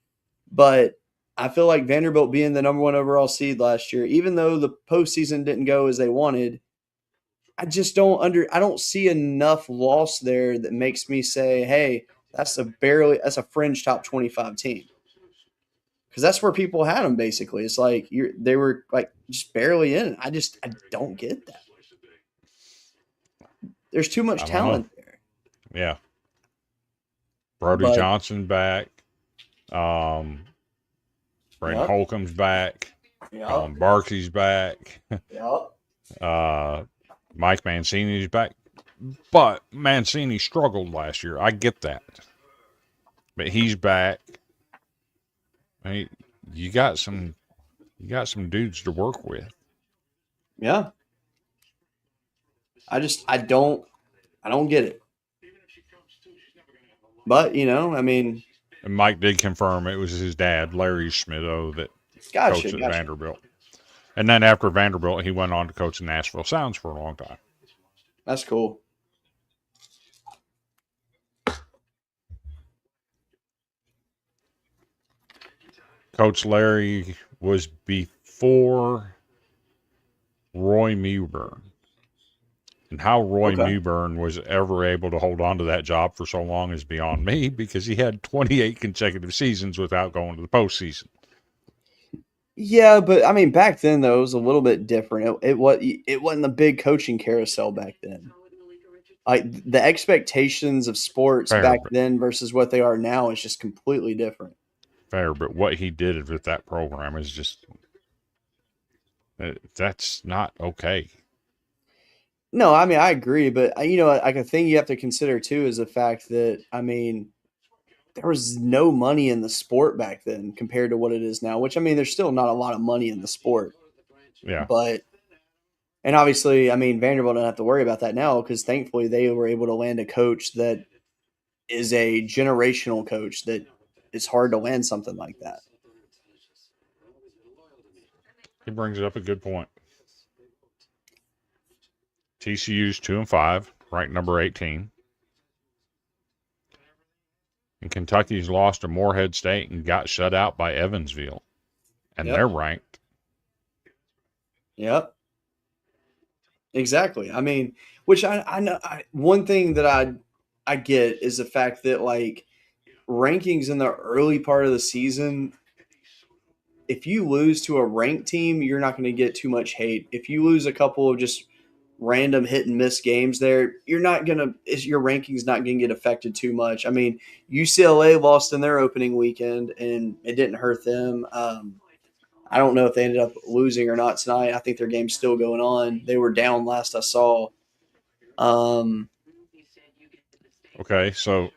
But I feel like Vanderbilt being the number 1 overall seed last year, even though the postseason didn't go as they wanted, I just I don't see enough loss there that makes me say, hey, that's a fringe top 25 team. Because that's where people had them, basically. It's like they were like just barely in. I don't get that. There's too much talent there. Yeah. Brody Johnson back. Brandon Holcomb's back. Yep. Barkley's back. Yep. Mike Mancini's back. But Mancini struggled last year. I get that. But he's back. I mean, you got some dudes to work with. Yeah. I don't I don't get it. But, I mean. And Mike did confirm it was his dad, Larry Smitho, that coached at Vanderbilt. And then after Vanderbilt, he went on to coach the Nashville Sounds for a long time. That's cool. Coach Larry was before Roy Mewburn. And how Roy Mewburn was ever able to hold on to that job for so long is beyond me, because he had 28 consecutive seasons without going to the postseason. Yeah, but I mean, back then though, it was a little bit different. It wasn't the big coaching carousel back then. Like the expectations of sports back then versus what they are now is just completely different. Fair, but what he did with that program is just that's not okay. No, I mean, I agree, but like a thing you have to consider too is the fact that, I mean, there was no money in the sport back then compared to what it is now, which, I mean, there's still not a lot of money in the sport. Yeah. And obviously, I mean, Vanderbilt don't have to worry about that now because thankfully they were able to land a coach that is a generational coach that it's hard to land something like that. He brings up a good point. TCU's 2-5, ranked number 18. And Kentucky's lost to Morehead State and got shut out by Evansville. And they're ranked. Yep. Exactly. I mean, which I know one thing that I get is the fact that like rankings in the early part of the season, if you lose to a ranked team, you're not going to get too much hate. If you lose a couple of just random hit and miss games there, your ranking's not going to get affected too much. I mean, UCLA lost in their opening weekend and it didn't hurt them. I don't know if they ended up losing or not tonight. I think their game's still going on. They were down last I saw. Okay, so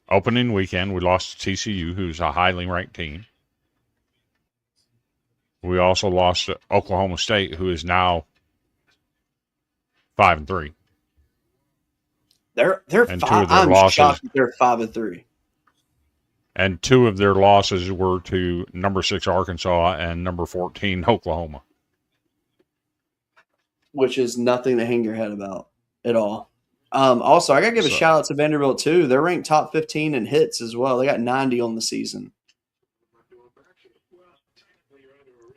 opening weekend, we lost to TCU, who's a highly ranked team. We also lost to Oklahoma State, who is now 5-3. They're I'm shocked that they're 5-3. And two of their losses were to number 6 Arkansas and number 14 Oklahoma, which is nothing to hang your head about at all. Also, I got to give a shout out to Vanderbilt too. They're ranked top 15 in hits as well. They got 90 on the season.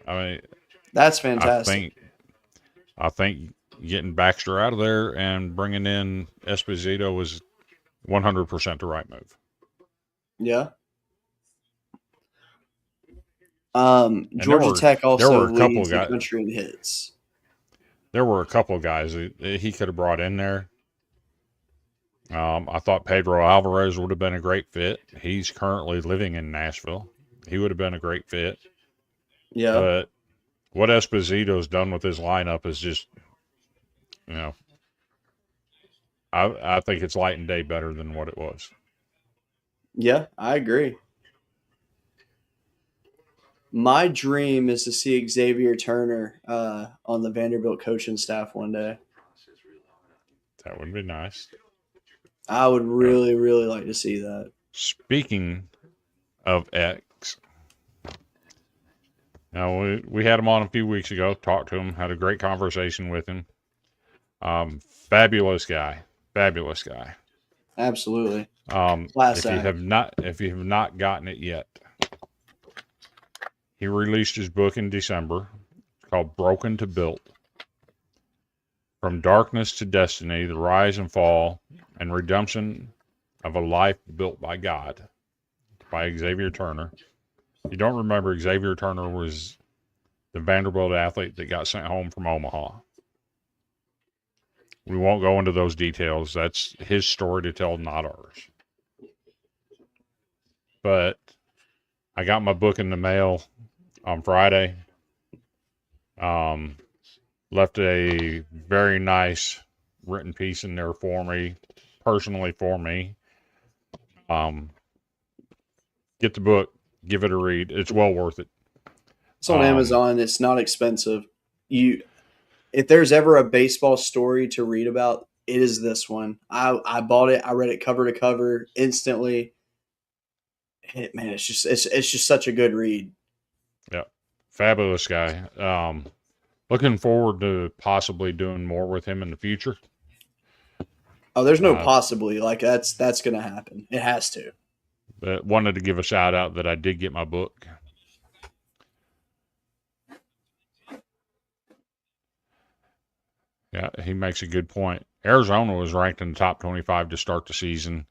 I mean, that's fantastic. I think getting Baxter out of there and bringing in Esposito was 100% the right move. Yeah. Georgia Tech also leads the country in hits. There were a couple of guys that he could have brought in there. I thought Pedro Alvarez would have been a great fit. He's currently living in Nashville. He would have been a great fit. Yeah. But what Esposito's done with his lineup is just, I think it's light and day better than what it was. Yeah, I agree. My dream is to see Xavier Turner on the Vanderbilt coaching staff one day. That would be nice. I would really, really like to see that. Speaking of X, now we had him on a few weeks ago, talked to him, had a great conversation with him. Fabulous guy. Absolutely. If you have not gotten it yet, he released his book in December. It's called Broken to Built. From Darkness to Destiny, The Rise and Fall and Redemption of a Life Built by God, by Xavier Turner. You don't remember, Xavier Turner was the Vanderbilt athlete that got sent home from Omaha. We won't go into those details. That's his story to tell, not ours. But I got my book in the mail on Friday. Left a very nice written piece in there for me, personally for me. Get the book, give it a read. It's well worth it. It's on Amazon. It's not expensive. if there's ever a baseball story to read about, it is this one. I bought it. I read it cover to cover instantly. Man, it's just such a good read. Yeah, fabulous guy. Looking forward to possibly doing more with him in the future. Oh, there's no possibly, like that's going to happen. It has to. But wanted to give a shout out that I did get my book. Yeah, he makes a good point. Arizona was ranked in the top 25 to start the season.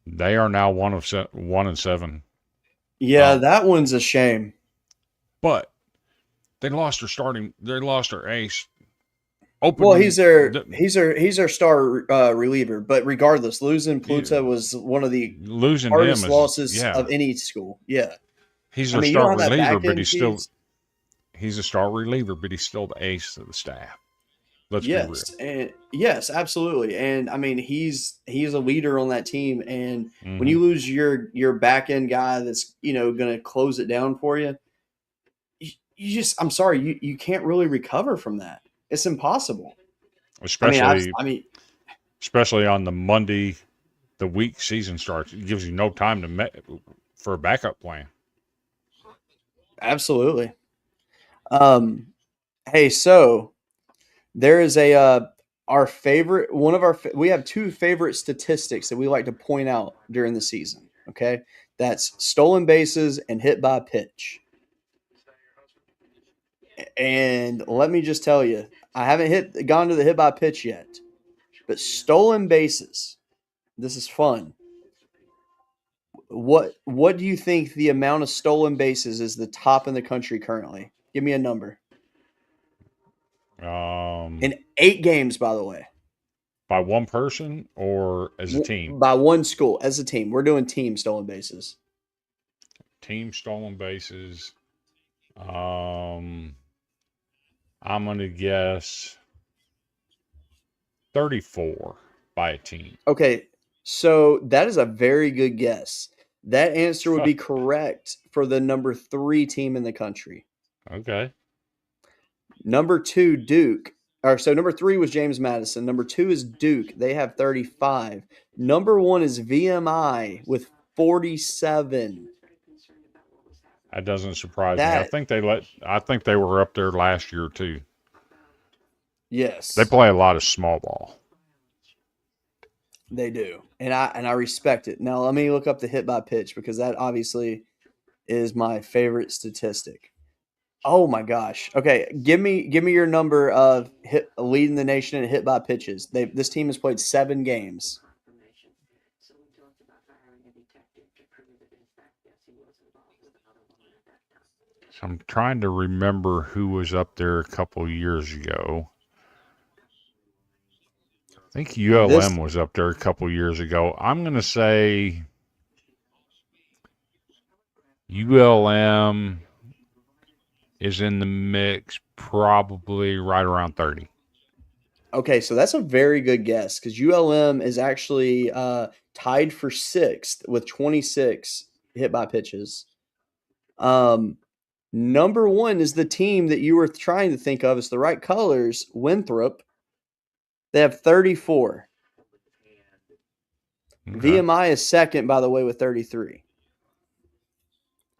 They are now 1-7. Yeah, that one's a shame. But they lost their starting. They lost their ace. Well, he's their star reliever. But regardless, losing Pluta was one of the hardest losses of any school. Yeah, he's their star reliever, but he's a star reliever, but he's still the ace of the staff. Let's be real. And yes, absolutely. And I mean, he's a leader on that team. And when you lose your back end guy that's going to close it down for you, you just I'm sorry, you can't really recover from that. It's impossible. Especially on the Monday, the week season starts. It gives you no time for a backup plan. Absolutely. Hey, so there is we have two favorite statistics that we like to point out during the season. Okay. That's stolen bases and hit by pitch. And let me just tell you, I haven't gone to the hit by pitch yet, but stolen bases, this is fun. What do you think the amount of stolen bases is the top in the country currently? Give me a number. In 8 games, by the way. By one person or as a team? By one school, as a team. We're doing team stolen bases. Team stolen bases. I'm going to guess 34 by a team. Okay, so that is a very good guess. That answer would be correct for the number 3 team in the country. Okay. Number 2, Duke. So number 3 was James Madison. Number 2 is Duke. They have 35. Number 1 is VMI with 47. That doesn't surprise me. I think they were up there last year too. Yes. They play a lot of small ball. They do. And I respect it. Now let me look up the hit by pitch because that obviously is my favorite statistic. Oh my gosh. Okay, give me your number of leading the nation in hit by pitches. This team has played 7 games. So I'm trying to remember who was up there a couple years ago. I think ULM was up there a couple years ago. I'm going to say ULM is in the mix probably right around 30. Okay, so that's a very good guess because ULM is actually tied for 6th with 26 hit by pitches. Number 1 is the team that you were trying to think of. It's the right colors, Winthrop. They have 34. Okay. VMI is second, by the way, with 33.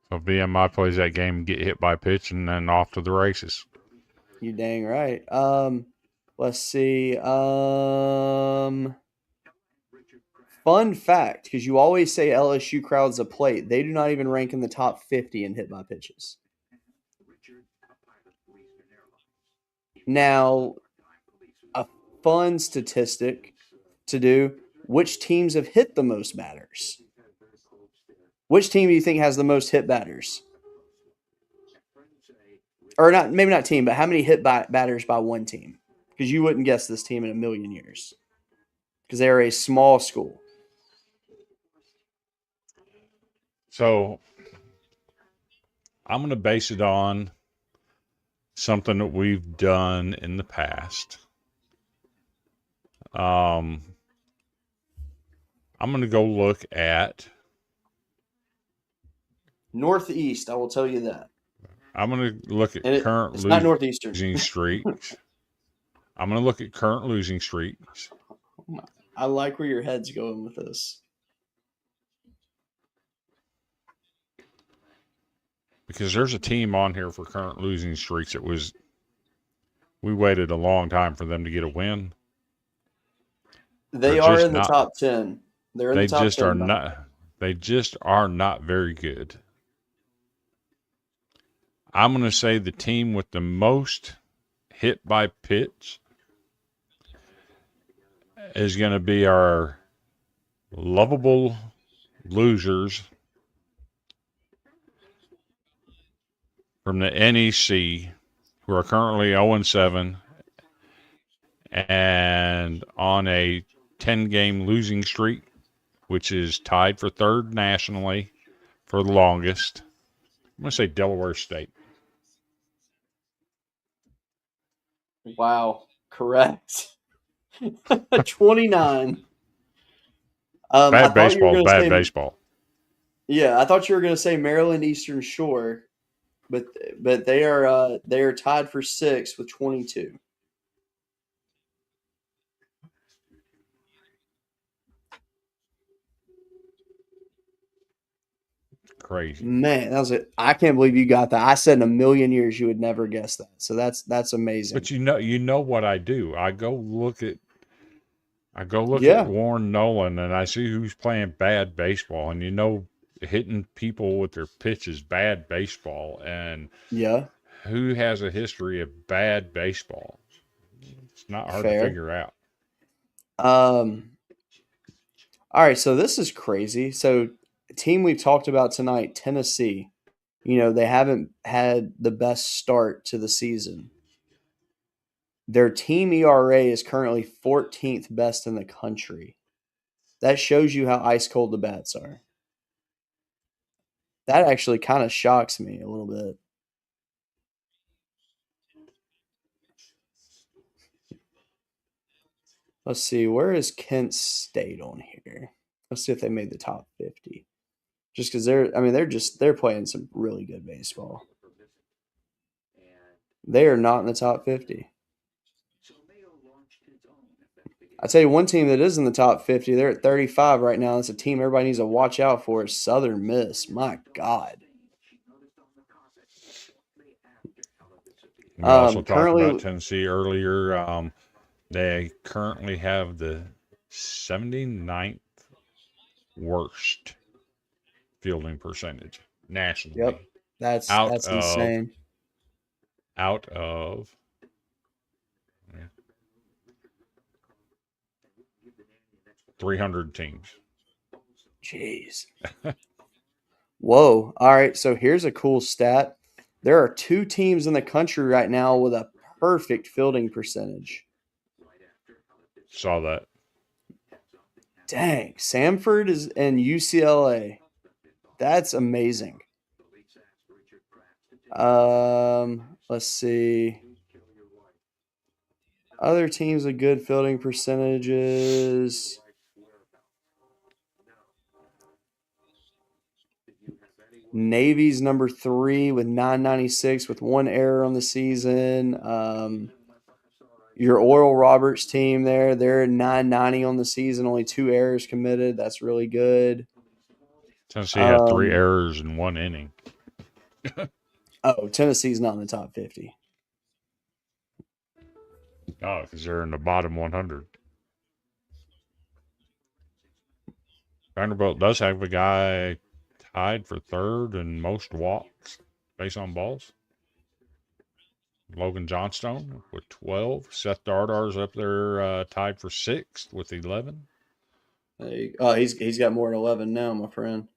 So VMI plays that game, get hit by pitch, and then off to the races. You dang right. Let's see. Fun fact, because you always say LSU crowds a plate. They do not even rank in the top 50 in hit by pitches. Now, a fun statistic to do, which teams have hit the most batters? Which team do you think has the most hit batters? Or not, maybe not team, but how many hit batters by one team? Because you wouldn't guess this team in a million years. Because they are a small school. So, I'm going to base it on something that we've done in the past. I'm going to go look at Northeast, I will tell you that. I'm going to look at current losing streaks. I'm going to look at current losing streaks. I like where your head's going with this. Because there's a team on here for current losing streaks. We waited a long time for them to get a win. They are in the top 10. They're in the top 10. They just are not very good. I'm going to say the team with the most hit by pitch is going to be our lovable losers from the NEC, who are currently 0-7 and on a 10-game losing streak, which is tied for third nationally for the longest. I'm going to say Delaware State. Wow, correct. 29. Bad baseball. Yeah, I thought you were going to say Maryland Eastern Shore, but they are tied for 6th with 22. Crazy. Man, that was it. I can't believe you got that. I said in a million years you would never guess that. So that's amazing. But you know what I do. I go look at Yeah. Warren Nolan and I see who's playing bad baseball, and hitting people with their pitch is bad baseball, and Yeah. who has a history of bad baseball. It's not hard Fair. to figure out. All right, so this is crazy. So the team we've talked about tonight, Tennessee, they haven't had the best start to the season. Their team ERA is currently 14th best in the country. That shows you how ice cold the bats are. That actually kind of shocks me a little bit. Let's see, where is Kent State on here? Let's see if they made the top 50. Just because they're playing some really good baseball. They are not in the top 50. I tell you one team that is in the top 50, they're at 35 right now. It's a team everybody needs to watch out for is Southern Miss. My God. We also talked about Tennessee earlier. They currently have the 79th worst fielding percentage nationally. Yep, that's insane. Out of 300 teams. Jeez. Whoa. All right, so here's a cool stat. There are 2 teams in the country right now with a perfect fielding percentage. Saw that. Dang. Samford is in UCLA. That's amazing. Let's see. Other teams with good fielding percentages. Navy's number 3 with 996 with 1 error on the season. Your Oral Roberts team there, they're 990 on the season, only 2 errors committed. That's really good. Tennessee had 3 errors in 1 inning. Oh, Tennessee's not in the top 50. Oh, because they're in the bottom 100. Vanderbilt does have a guy tied for 3rd in most walks based on balls. Logan Johnstone with 12. Seth Dardar's up there tied for 6th with 11. He's got more than 11 now, my friend.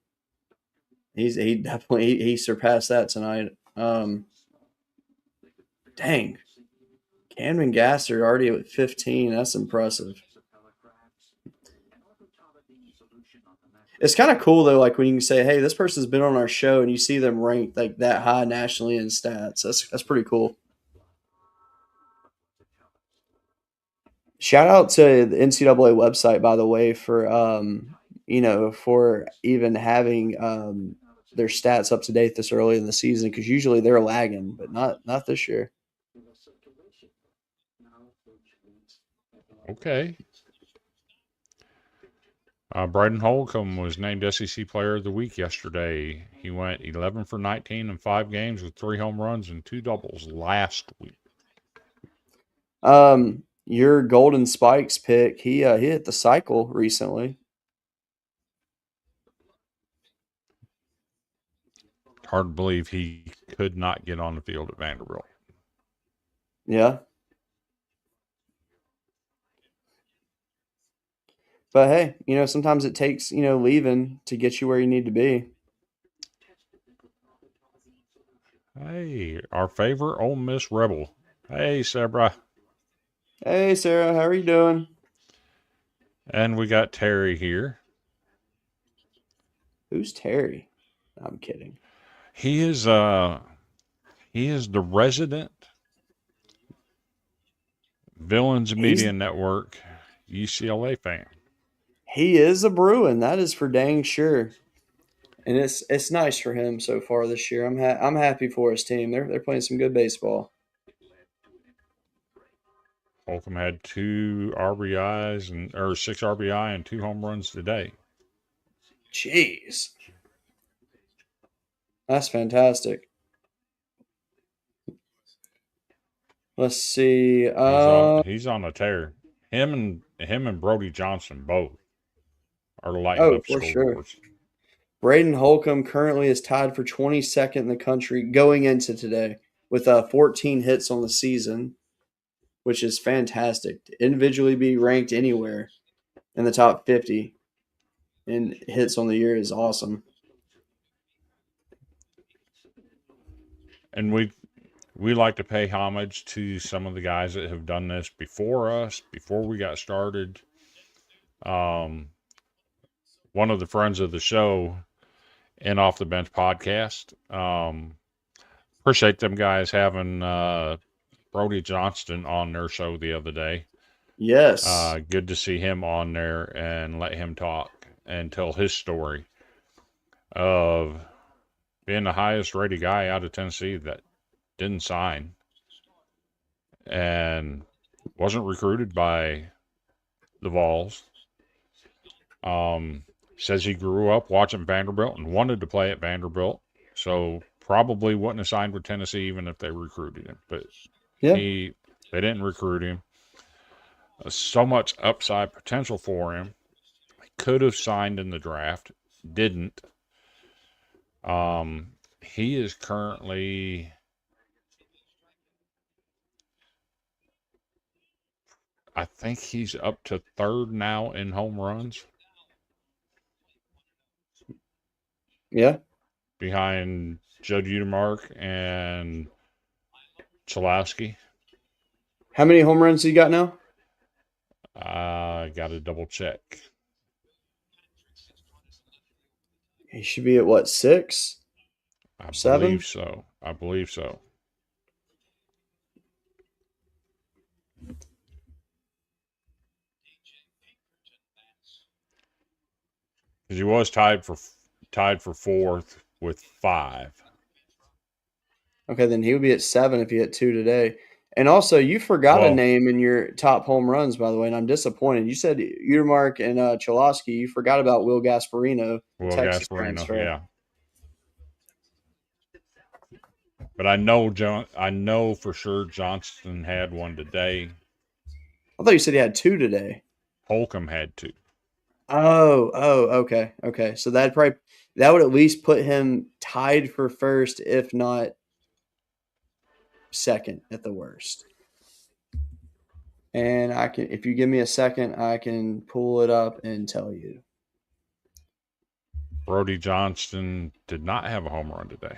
He definitely surpassed that tonight. Dang. Camden Gasser already at 15. That's impressive. It's kind of cool though, like when you can say, "Hey, this person's been on our show," and you see them ranked like that high nationally in stats. That's pretty cool. Shout out to the NCAA website, by the way, for for even having their stats up to date this early in the season, because usually they're lagging, but not this year. Okay. Braden Holcomb was named SEC Player of the Week yesterday. He went 11 for 19 in 5 games with 3 home runs and 2 doubles last week. Your Golden Spikes pick, he hit the cycle recently. Hard to believe he could not get on the field at Vanderbilt. Yeah. But hey, sometimes it takes, leaving to get you where you need to be. Hey, our favorite Ole Miss Rebel. Hey, Sabra. Hey, Sarah, how are you doing? And we got Terry here. Who's Terry? I'm kidding. He is the resident Villains Media Network UCLA fan. He is a Bruin. That is for dang sure. And it's nice for him so far this year. I'm happy for his team. They're playing some good baseball. Holcomb had 2 RBIs or 6 RBI and 2 home runs today. Jeez. That's fantastic. Let's see. He's on a tear. Him and Brody Johnson both are lighting Oh, up for sure. scoreboards. Braden Holcomb currently is tied for 22nd in the country going into today with 14 hits on the season, which is fantastic. To individually be ranked anywhere in the top 50 in hits on the year is awesome. And we like to pay homage to some of the guys that have done this before us, before we got started. One of the friends of the show and Off the Bench podcast. Appreciate them guys having Brody Johnston on their show the other day. Yes. Good to see him on there and let him talk and tell his story of being the highest rated guy out of Tennessee that didn't sign and wasn't recruited by the Vols. Says he grew up watching Vanderbilt and wanted to play at Vanderbilt, so probably wouldn't have signed with Tennessee even if they recruited him. But Yeah. they didn't recruit him. So much upside potential for him. He could have signed in the draft, didn't. He is currently, I think he's up to 3rd now in home runs. Yeah. Behind Judd Udemark and Chalowski. How many home runs he got now? I got to double check. He should be at what, 6? I 7? believe so. Because he was tied for 4th with 5. Okay, then he would be at 7 if he hit 2 today. And also, you forgot a name in your top home runs, by the way, and I'm disappointed. You said Udermark and Chalosky. You forgot about Will Gasparino, Texas transfer. Yeah. But I know for sure Johnston had one today. I thought you said he had 2 today. Holcomb had 2. Oh, okay. So that would at least put him tied for first, if not second at the worst. And if you give me a second, I can pull it up and tell you. Brody Johnston did not have a home run today.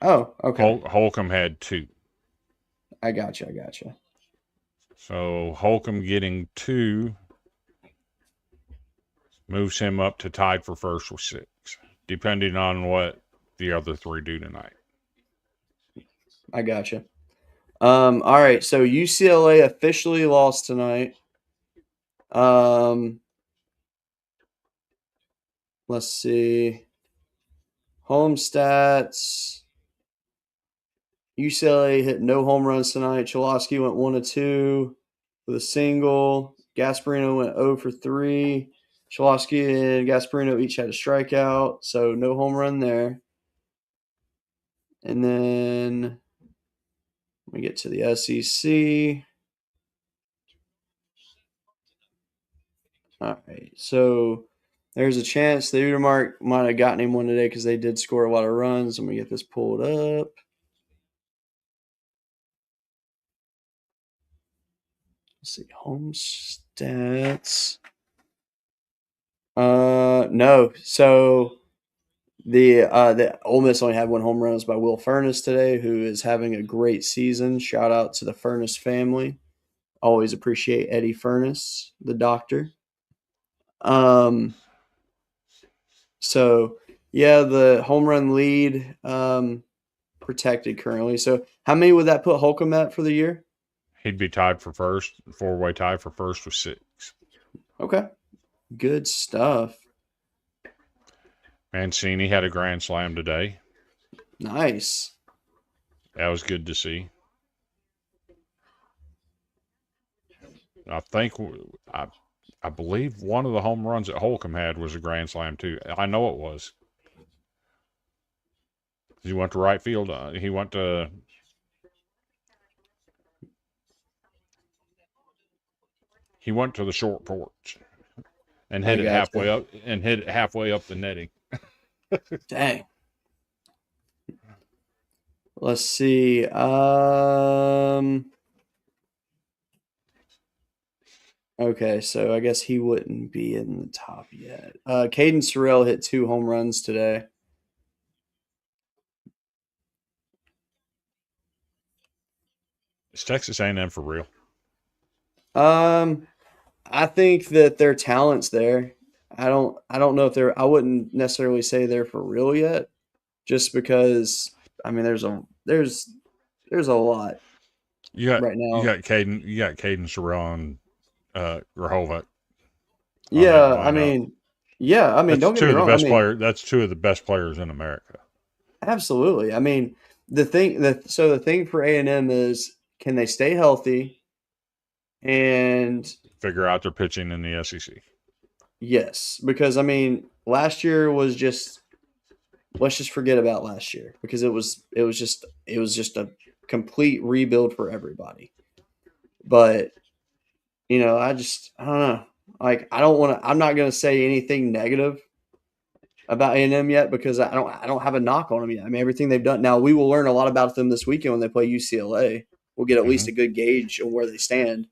Oh, okay. Holcomb had 2. I gotcha. So Holcomb getting 2 moves him up to tied for first with 6, depending on what the other 3 do tonight. I gotcha. All right, so UCLA officially lost tonight. Let's see. Home stats. UCLA hit no home runs tonight. Chalosky went 1 of 2. with a single. Gasparino went 0 for 3. Cholowski and Gasparino each had a strikeout, so no home run there. And then we get to the SEC. All right, so there's a chance the Utermark might have gotten him one today because they did score a lot of runs. Let me get this pulled up. Let's see, home stats. No. So the Ole Miss only had one home run. It was by Will Furness today, who is having a great season. Shout out to the Furness family. Always appreciate Eddie Furness, the doctor. So yeah, the home run lead protected currently. So how many would that put Holcomb at for the year? He'd be tied for first, 4-way tie for first with 6. Okay, good stuff. Mancini had a grand slam today. Nice. That was good to see. I think I believe one of the home runs that Holcomb had was a grand slam too. I know it was. He went to right field. He went to the short porch and hit it halfway up the netting. Dang. Let's see. Okay, so I guess he wouldn't be in the top yet. Caden Sorrell hit 2 home runs today. Is Texas A&M for real? I think that their talent's there. I don't know if they're. I wouldn't necessarily say they're for real yet, just because. I mean, there's a lot right now. You got Caden Sorrell and Grahovic. Yeah, I mean, That's don't get me wrong. That's 2 of the best players in America. Absolutely. I mean, the thing for A&M is, can they stay healthy? And figure out their pitching in the SEC. Yes, because I mean, last year was just, let's just forget about last year, because it was just a complete rebuild for everybody. But I don't know. Like, I'm not going to say anything negative about A&M yet, because I don't have a knock on them yet. I mean, everything they've done. Now, we will learn a lot about them this weekend when they play UCLA. We'll get at least a good gauge on where they stand.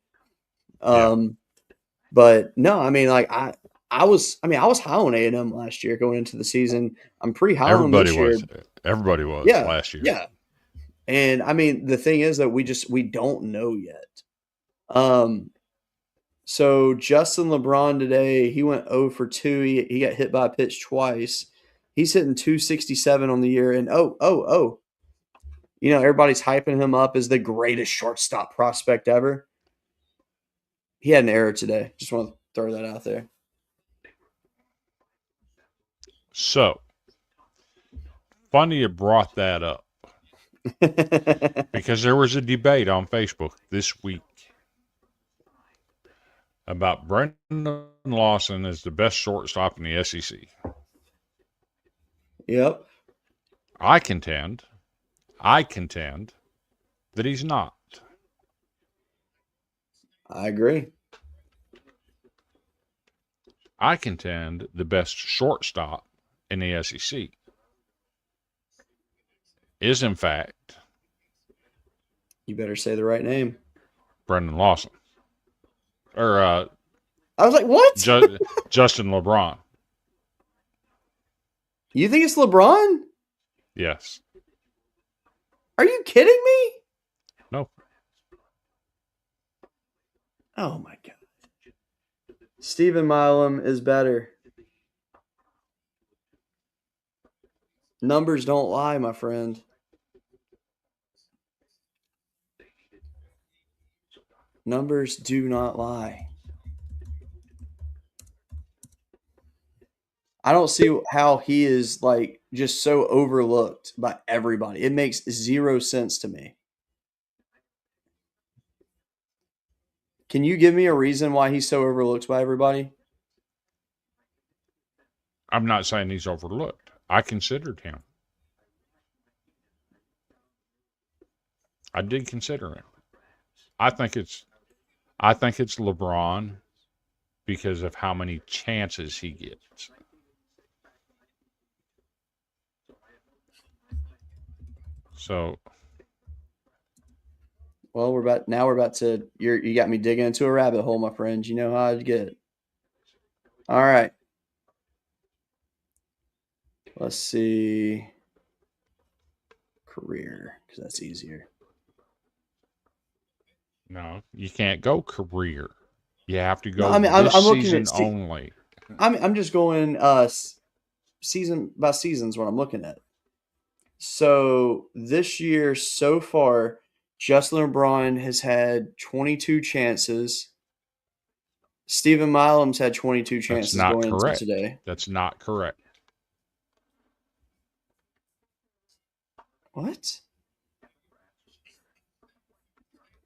But no, I mean, like I was high on A&M last year going into the season. I'm pretty high on them this year. Everybody was last year. Yeah. And I mean, the thing is that we don't know yet. So Justin LeBron today, he went 0 for 2. He got hit by a pitch twice. He's hitting 267 on the year. And everybody's hyping him up as the greatest shortstop prospect ever. He had an error today. Just want to throw that out there. So, funny you brought that up. Because there was a debate on Facebook this week about Brendan Lawson as the best shortstop in the SEC. Yep. I contend that he's not. I agree. I contend the best shortstop in the SEC is, in fact, you better say the right name, Brendan Lawson. Or I was like, what? Justin LeBron. You think it's LeBron? Yes. Are you kidding me? No. Oh my God. Stephen Milam is better. Numbers don't lie, my friend. Numbers do not lie. I don't see how he is like just so overlooked by everybody. It makes zero sense to me. Can you give me a reason why he's so overlooked by everybody? I'm not saying he's overlooked. I considered him. I did consider him. I think it's LeBron because of how many chances he gets. So, well, we're about to. You got me digging into a rabbit hole, my friend. You know how I'd get. All right. Let's see. Career, because that's easier. no, you can't go career. You have to go No, I mean, this I'm looking season at only. I'm just going season by season's what I'm looking at. So this year so far, Justin LeBron has had 22 chances. Stephen Milam's had 22 That's chances not going into correct. today. That's not correct. What?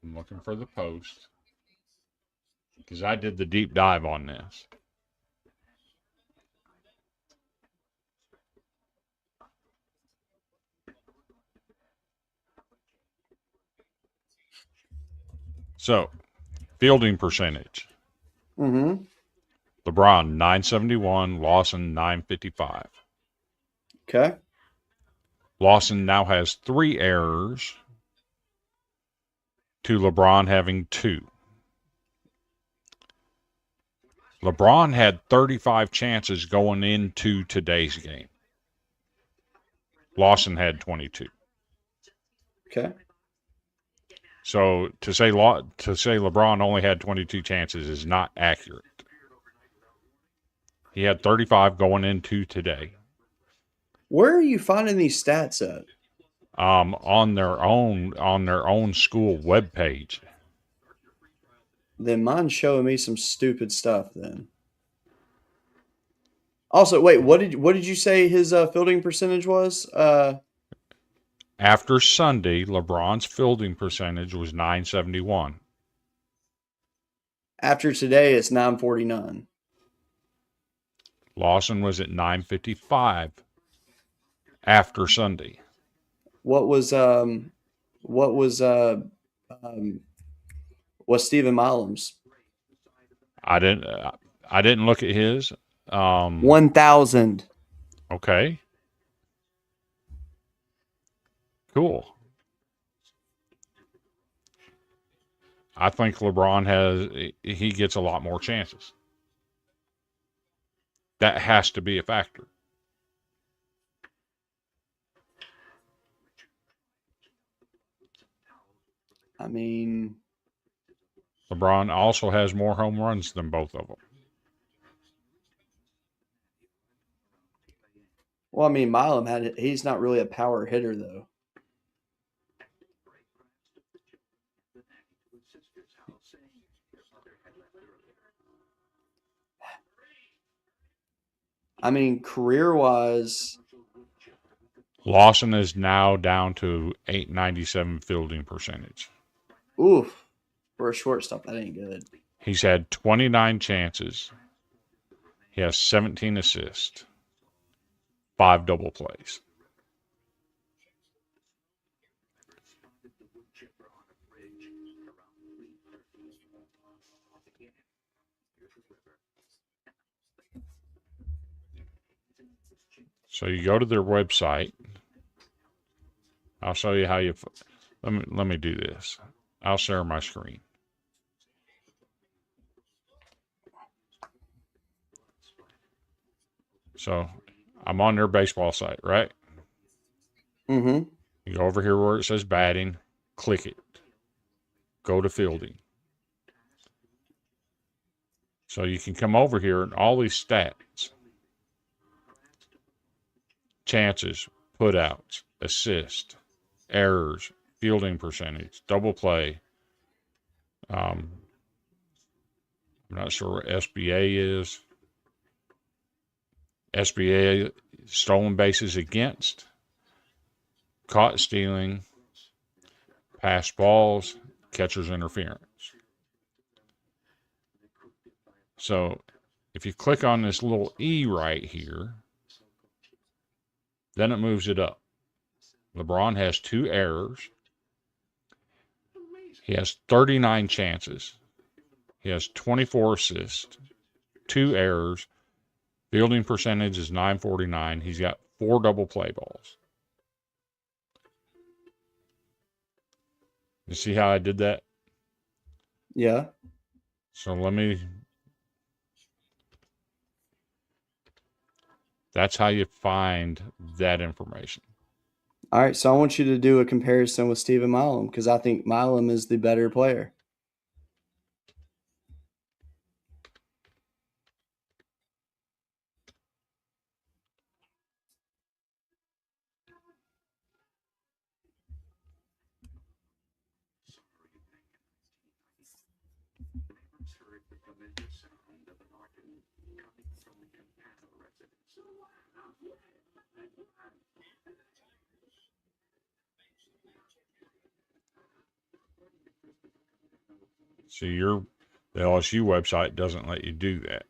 I'm looking for the post because I did the deep dive on this. So, fielding percentage. Mm-hmm. LeBron 971, Lawson 955. Okay. Lawson now has 3 errors to LeBron having 2. LeBron had 35 chances going into today's game. Lawson had 22. Okay. So to say LeBron only had 22 chances is not accurate. He had 35 going into today. Where are you finding these stats at? On their own school webpage. Then mine's showing me some stupid stuff. Then. Also, wait, what did you say his fielding percentage was? After Sunday, LeBron's fielding percentage was 971. After today, it's 949. Lawson was at 955 after Sunday. What's Stephen Milam's? I didn't look at his. 1,000. Okay. Cool. I think LeBron he gets a lot more chances. That has to be a factor. I mean, LeBron also has more home runs than both of them. well, I mean, Milam had it. He's not really a power hitter, though. I mean, career-wise, Lawson is now down to 897 fielding percentage. oof, for a shortstop, that ain't good. He's had 29 chances. He has 17 assists, 5 double plays. So you go to their website. I'll show you how you. Let me do this. I'll share my screen. So I'm on their baseball site, right? Mm-hmm. You go over here where it says batting, click it. Go to fielding. So you can come over here and all these stats. Chances, putouts, assist, errors, fielding percentage, double play. I'm not sure what SBA is. SBA, stolen bases against, caught stealing, pass balls, catcher's interference. So if you click on this little E right here, then it moves it up. LeBron has 2 errors. He has 39 chances. He has 24 assists, 2 errors. Fielding percentage is .949. He's got 4 double play balls. You see how I did that? Yeah. So that's how you find that information. All right, so I want you to do a comparison with Stephen Milam because I think Milam is the better player. So the LSU website doesn't let you do that.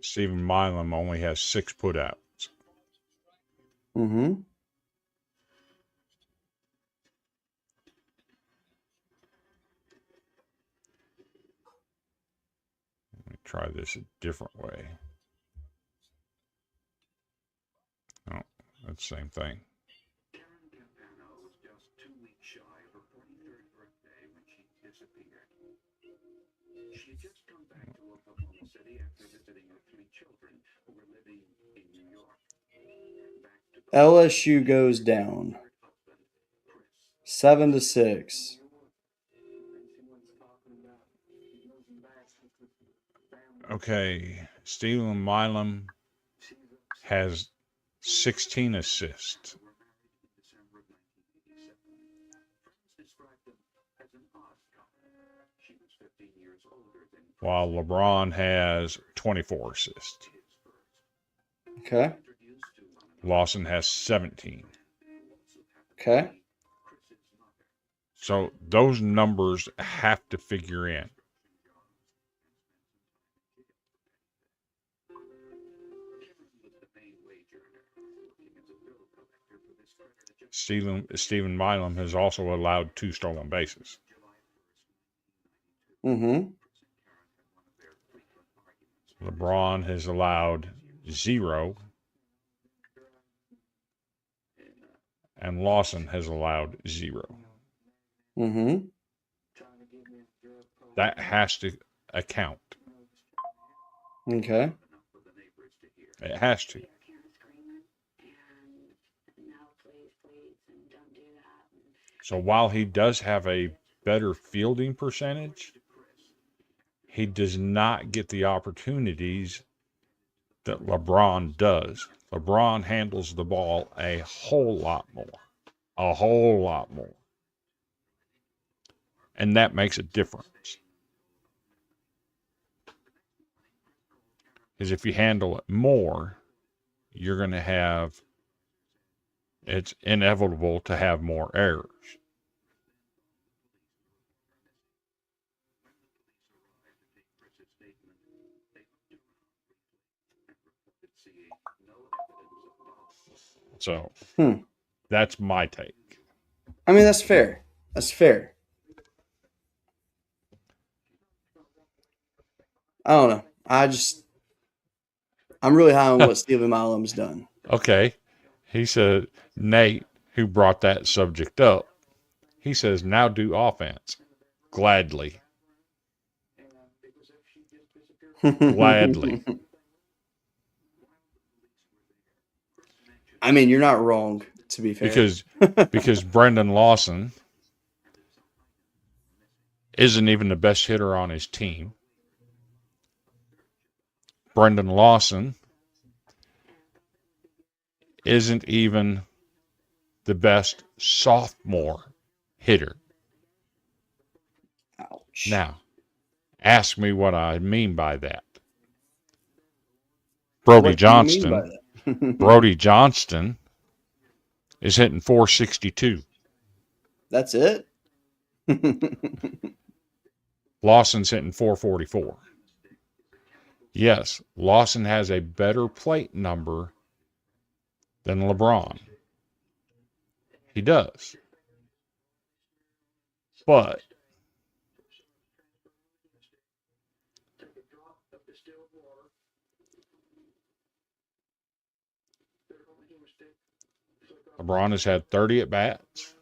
Stephen Milam only has 6 putouts. Mm-hmm. Let me try this a different way. Oh, that's the same thing. LSU goes down 7-6. Okay, Stephen Milam has 16 assists. While LeBron has 24 assists. Okay. Lawson has 17. Okay. So those numbers have to figure in. Stephen Milam has also allowed 2 stolen bases. Mm-hmm. LeBron has allowed 0. And Lawson has allowed 0. Mm-hmm. That has to account. Okay. It has to. So while he does have a better fielding percentage, he does not get the opportunities that LeBron does. LeBron handles the ball a whole lot more. A whole lot more. And that makes a difference. Because if you handle it more, you're going to have, it's inevitable to have more errors. So that's my take. I mean, that's fair. That's fair. I don't know. I'm really high on what Stephen Milam's done. Okay. He said, Nate, who brought that subject up, he says, now do offense. Gladly. Gladly. I mean, you're not wrong, to be fair. Because Brendan Lawson isn't even the best hitter on his team. Brendan Lawson isn't even the best sophomore hitter. Ouch. Now, ask me what I mean by that. What do you mean by that? Brody Johnston is hitting 462. That's it? Lawson's hitting 444. Yes, Lawson has a better plate number than LeBron. He does. But LeBron has had 30 at bats.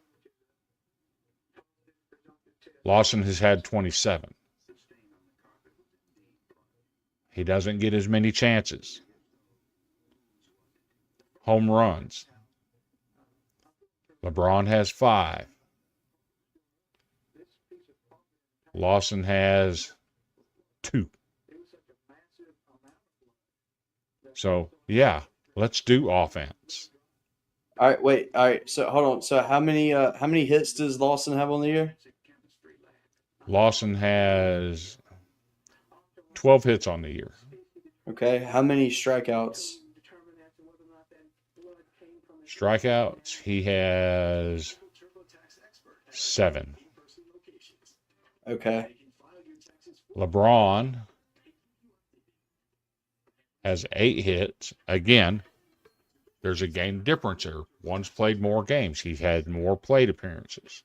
Lawson has had 27. He doesn't get as many chances. Home runs. LeBron has 5. Lawson has 2. So, yeah, let's do offense. All right, wait. All right, so hold on. So how many hits does Lawson have on the year? Lawson has 12 hits on the year. Okay. How many strikeouts? Strikeouts, he has 7. Okay. LeBron has 8 hits. Again, there's a game difference there. One's played more games. He's had more plate appearances.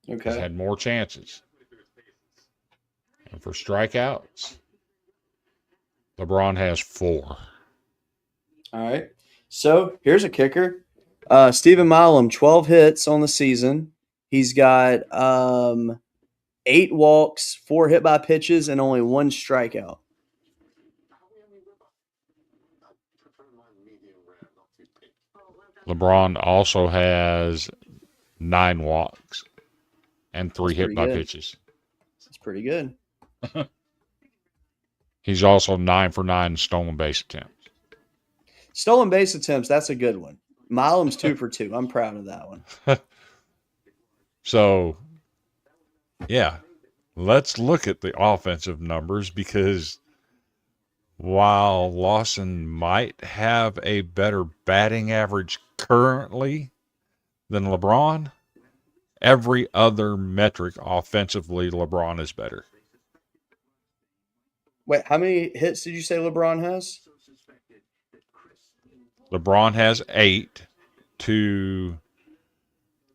Okay. He's had more chances. And for strikeouts, LeBron has 4. All right. So here's a kicker. Stephen Milam, 12 hits on the season. He's got 8 walks, 4 hit by pitches, and only 1 strikeout. LeBron also has 9 walks and 3 That's hit pretty by good. pitches. That's pretty good. He's also 9 for 9 stolen base attempts. Stolen base attempts, that's a good one. Milam's 2 for 2. I'm proud of that one. So, yeah, let's look at the offensive numbers because while Lawson might have a better batting average currently than LeBron, every other metric offensively, LeBron is better. Wait, how many hits did you say LeBron has? LeBron has 8 to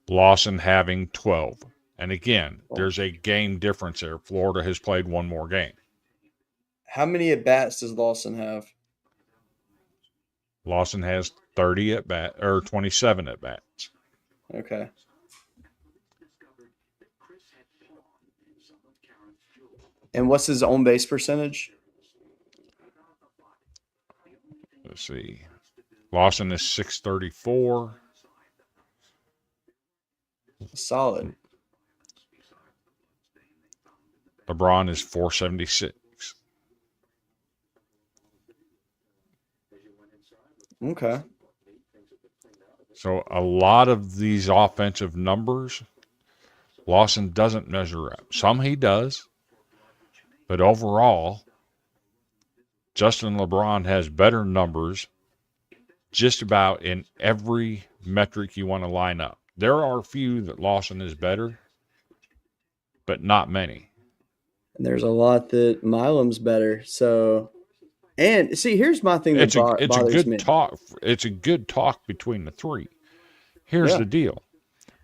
Lawson having 12. And again, there's a game difference there. Florida has played one more game. How many at bats does Lawson have? Lawson has 30 at bat or 27 at bats. Okay. And what's his on base percentage? Let's see. Lawson is 634. Solid. LeBron is 476. Okay. So a lot of these offensive numbers, Lawson doesn't measure up. Some he does, but overall, Justin LeBron has better numbers just about in every metric you want to line up. There are a few that Lawson is better, but not many. And there's a lot that Milam's better. So, and see, here's my thing that bothers me. It's a good talk between the three. Here's the deal.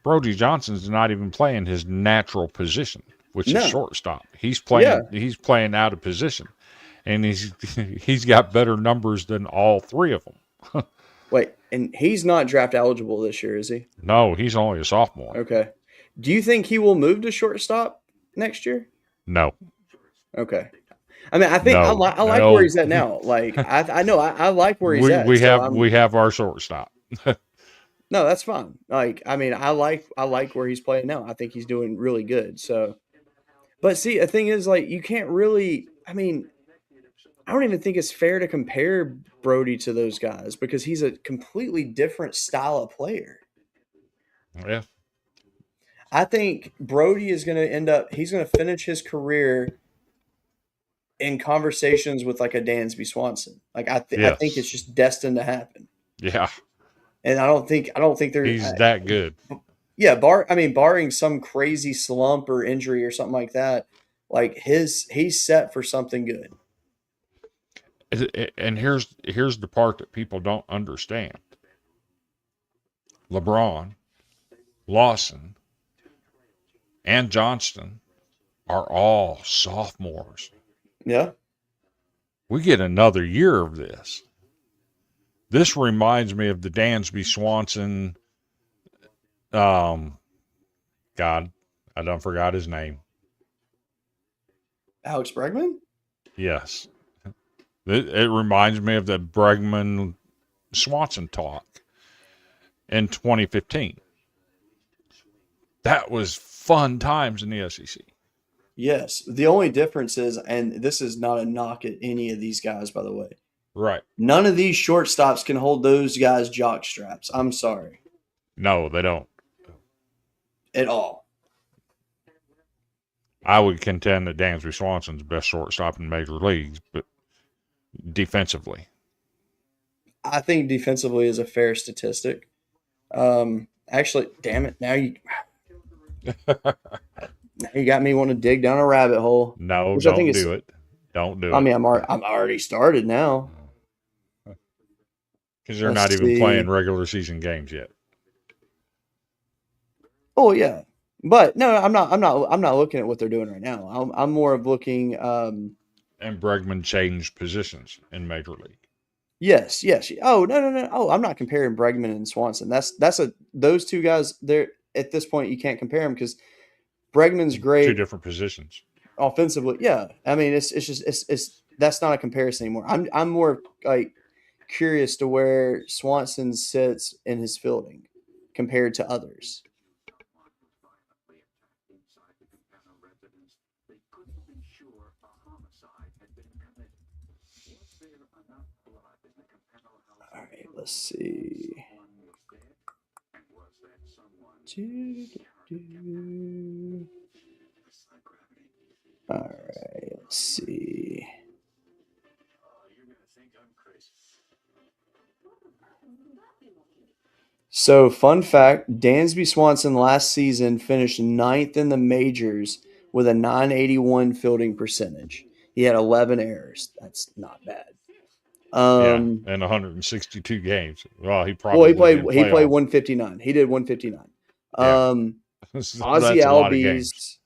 Brody Johnson's not even playing his natural position, which is shortstop. He's playing out of position. And he's got better numbers than all 3 of them. Wait, and he's not draft eligible this year, is he? No, he's only a sophomore. Okay. Do you think he will move to shortstop next year? No. Okay. I mean, I think I like where he's at now. Like I know I like where he's at. We have our shortstop. No, that's fine. Like I mean, I like where he's playing now. I think he's doing really good. So, but see, the thing is, like, you can't really. I mean, I don't even think it's fair to compare Brody to those guys because he's a completely different style of player. Yeah. I think Brody is going to end up. He's going to finish his career in conversations with like a Dansby Swanson. Like I think it's Yes. just destined to happen. Yeah. And I don't think they're. He's that good. Yeah, barring some crazy slump or injury or something like that, like he's set for something good. And here's the part that people don't understand. LeBron, Lawson, and Johnston are all sophomores. Yeah. We get another year of this. This reminds me of the Dansby Swanson. God, I done forgot his name. Alex Bregman? Yes. It reminds me of the Bregman Swanson talk in 2015. That was fun times in the SEC. Yes. The only difference is, and this is not a knock at any of these guys, by the way. Right. None of these shortstops can hold those guys' jock straps. I'm sorry. No, they don't. At all. I would contend that Dansby Swanson's the best shortstop in major leagues, but defensively. I think defensively is a fair statistic. Actually, damn it, now you got me wanting to dig down a rabbit hole. No, which I think don't is, do it. Don't do I it. mean, I'm already started now. Because they're Let's not even see. playing regular season games yet. Oh yeah, but no, I'm not looking at what they're doing right now. I'm more of looking. And Bregman changed positions in major league. Yes. Oh no. Oh, I'm not comparing Bregman and Swanson. Those two guys. They're at this point you can't compare them because Bregman's Two great different positions. offensively. Yeah, I mean it's that's not a comparison anymore. I'm more like curious to where Swanson sits in his fielding compared to others. All right, let's see. All right, let's see. So, fun fact, Dansby Swanson last season finished ninth in the majors with a 981 fielding percentage. He had 11 errors. That's not bad. Yeah, in 162 games. Well, he Well, probably would in he played playoffs. 159. He did 159. Yeah. Ozzy That's a lot of games. Albies.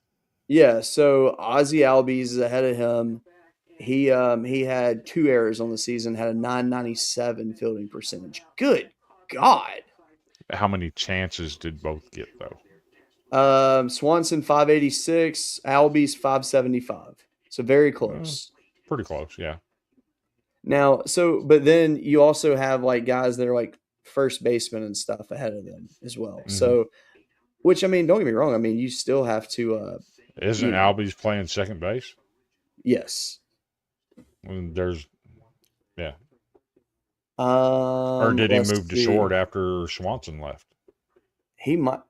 Yeah, so Ozzy Albies is ahead of him. He had 2 errors on the season, had a 997 fielding percentage. Good God. How many chances did both get, though? Swanson 586, Albies 575. So very close. Pretty close, yeah. Now, but then you also have like guys that are like first baseman and stuff ahead of them as well. Mm-hmm. So, which I mean, don't get me wrong. I mean, you still have to. Isn't Albies playing second base? Yes. There's, yeah. Or did he move to short after Swanson left? He might.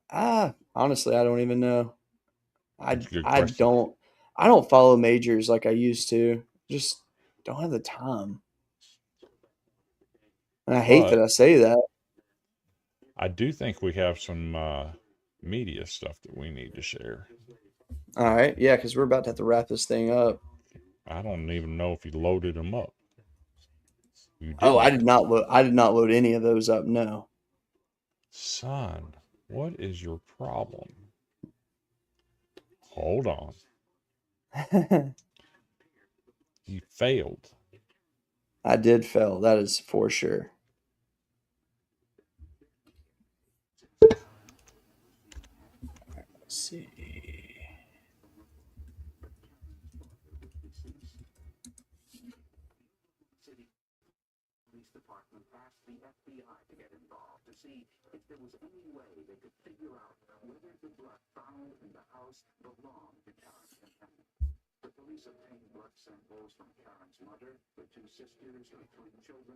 Honestly, I don't even know. I don't follow majors like I used to. Just don't have the time. And I hate that I say that. I do think we have some media stuff that we need to share. All right, yeah, because we're about to have to wrap this thing up. I don't even know if you loaded them up. I did not load. I did not load any of those up. No. Son, what is your problem? Hold on. You failed. I did fail. That is for sure. Let's see.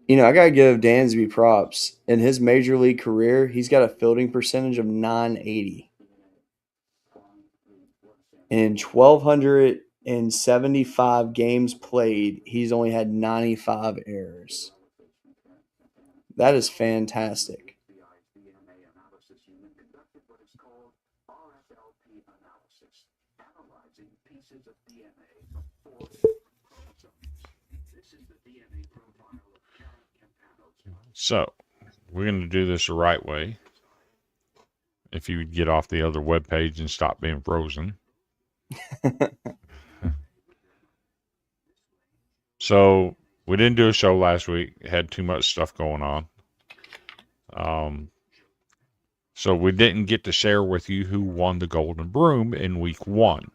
You know, I gotta give Dansby props. In his major league career, he's got a fielding percentage of 980. In 1,275 games played, he's only had 95 errors. That is fantastic. So, we're going to do this the right way. If you would get off the other webpage and stop being frozen. So, we didn't do a show last week. Had too much stuff going on. So, we didn't get to share with you who won the Golden Broom in week 1.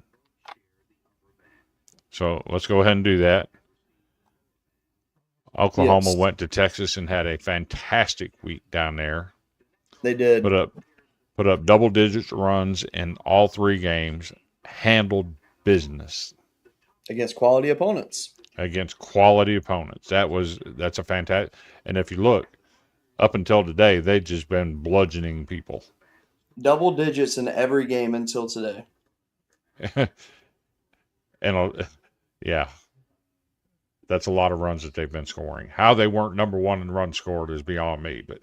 So, let's go ahead and do that. Oklahoma went to Texas and had a fantastic week down there. They did. Put up double digits runs in all 3 games. Handled business against quality opponents. That's a fantastic. And if you look, up until today, they've just been bludgeoning people. Double digits in every game until today. And yeah, that's a lot of runs that they've been scoring. How they weren't number 1 in runs scored is beyond me, but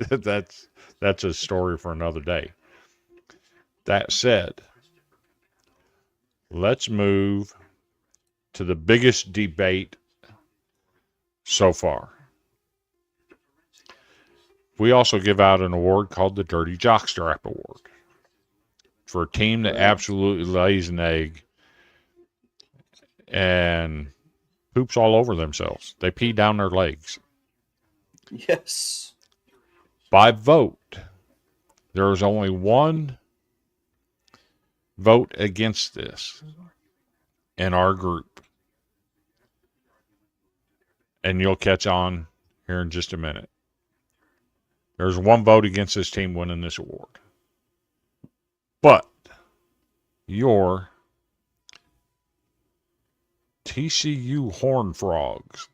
that's a story for another day. That said, let's move to the biggest debate so far. We also give out an award called the Dirty Jockstrap Award for a team that absolutely lays an egg and poops all over themselves. They pee down their legs. Yes. By vote, there is only one vote against this in our group. And you'll catch on here in just a minute. There's one vote against this team winning this award. But your TCU Horned Frogs,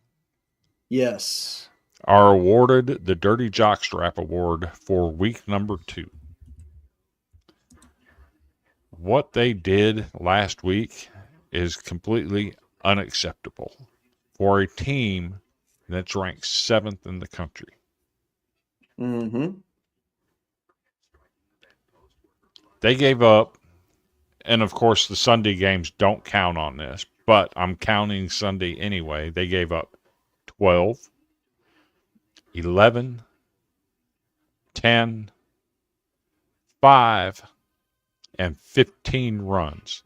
yes, are awarded the Dirty Jockstrap Award for week number 2. What they did last week is completely unacceptable for a team that's ranked 7th in the country. Mm-hmm. They gave up, and of course the Sunday games don't count on this, but I'm counting Sunday anyway. They gave up 12, 11, 10, 5, and 15 runs.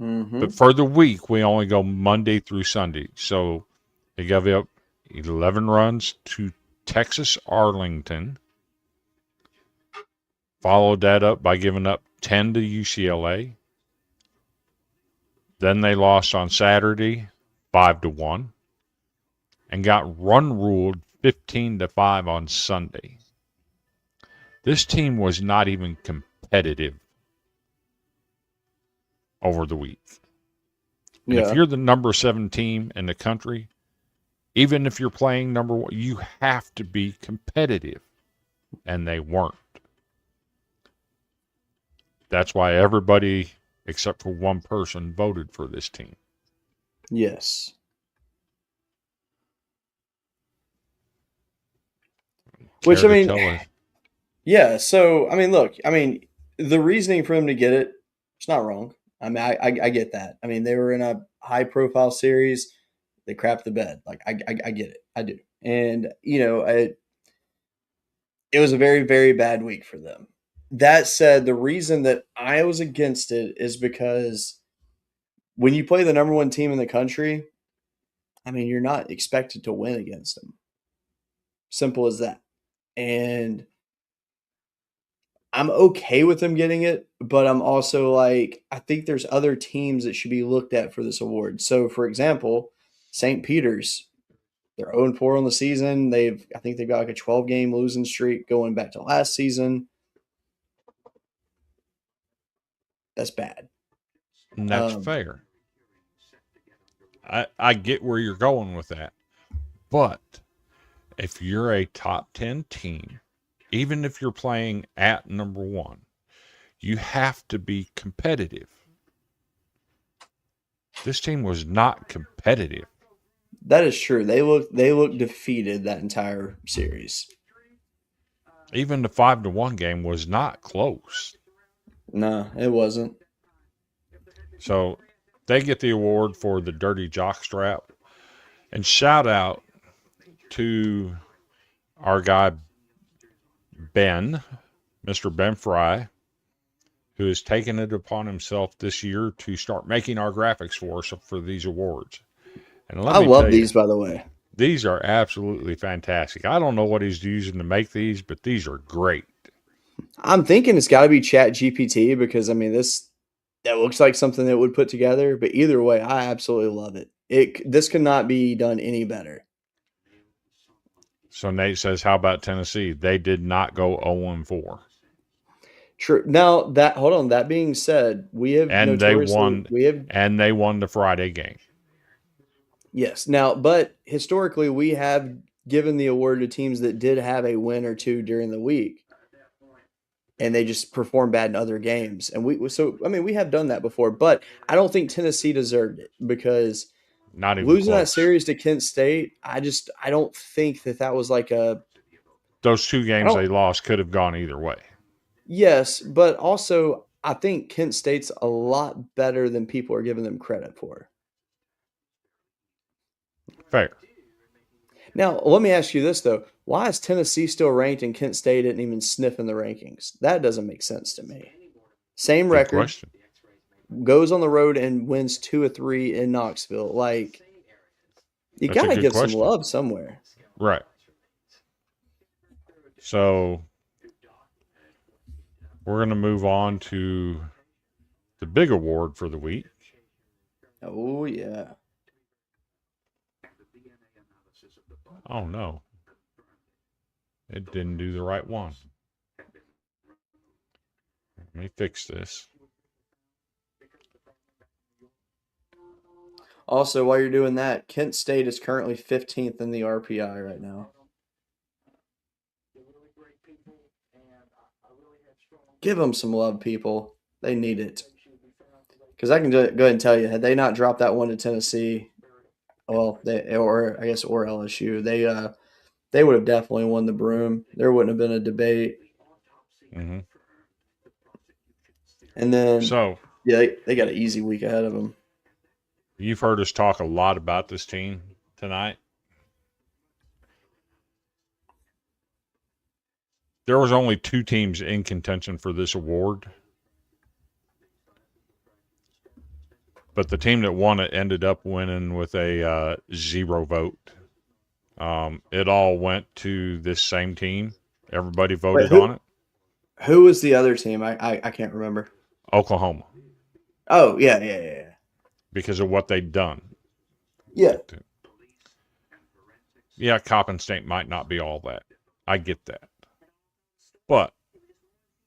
Mm-hmm. But for the week, we only go Monday through Sunday. So they gave up 11 runs to Texas Arlington. Followed that up by giving up 10 to UCLA. Then they lost on Saturday 5-1 and got run ruled 15-5 on Sunday. This team was not even competitive over the week. And if you're the number 7 team in the country, even if you're playing number 1, you have to be competitive. And they weren't. That's why everybody, except for one person, voted for this team. Yes. Which, I mean, yeah, so, I mean, look, I mean, the reasoning for him to get it, it's not wrong. I mean, I get that. I mean, they were in a high-profile series. They crapped the bed. Like, I get it. I do. And, you know, it was a very, very bad week for them. That said, the reason that I was against it is because when you play the number 1 team in the country, I mean, you're not expected to win against them. Simple as that. And I'm okay with them getting it, but I'm also like, I think there's other teams that should be looked at for this award. So, for example, St. Peter's, they're 0-4 on the season. I think they've got like a 12-game losing streak going back to last season. That's bad. And that's fair. I get where you're going with that. But if you're a top 10 team, even if you're playing at number 1, you have to be competitive. this team was not competitive. That is true. They look defeated that entire series. Even the 5-1 game was not close. No, it wasn't. So they get the award for the dirty jockstrap. And shout out to our guy Ben, Mr. Ben Fry, who has taken it upon himself this year to start making our graphics for us for these awards. And let I me love tell these, you, by the way. these are absolutely fantastic. I don't know what he's using to make these, but these are great. I'm thinking it's got to be Chat GPT because I mean that looks like something that would put together. But either way, I absolutely love it. This could not be done any better. So Nate says, how about Tennessee? They did not go 0-4. True. Now hold on. That being said, we have And they won the Friday game. Yes. Now, but historically, we have given the award to teams that did have a win or two during the week, and they just performed bad in other games. And we have done that before, but I don't think Tennessee deserved it because not even losing close. that series to Kent State, I don't think that was like a. Those two games they lost could have gone either way. Yes, but also I think Kent State's a lot better than people are giving them credit for. Fair. Now, let me ask you this, though. Why is Tennessee still ranked and Kent State didn't even sniff in the rankings? That doesn't make sense to me. Same Good record. question. Goes on the road and wins 2 or 3 in Knoxville. Like, you got to give some love somewhere. Right. So, we're going to move on to the big award for the week. Oh, yeah. Oh, no. It didn't do the right one. Let me fix this. Also, while you're doing that, Kent State is currently 15th in the RPI right now. Give them some love, people. They need it. Because I can go ahead and tell you, had they not dropped that one to Tennessee, or LSU, they would have definitely won the broom. There wouldn't have been a debate. Mm-hmm. And then, they got an easy week ahead of them. You've heard us talk a lot about this team tonight. There was only 2 teams in contention for this award. But the team that won it ended up winning with a 0 vote. It all went to this same team. Everybody voted on it. Who was the other team? I can't remember. Oklahoma. Oh, yeah. Because of what they'd done. Yeah. Yeah, Coppin State might not be all that. I get that. But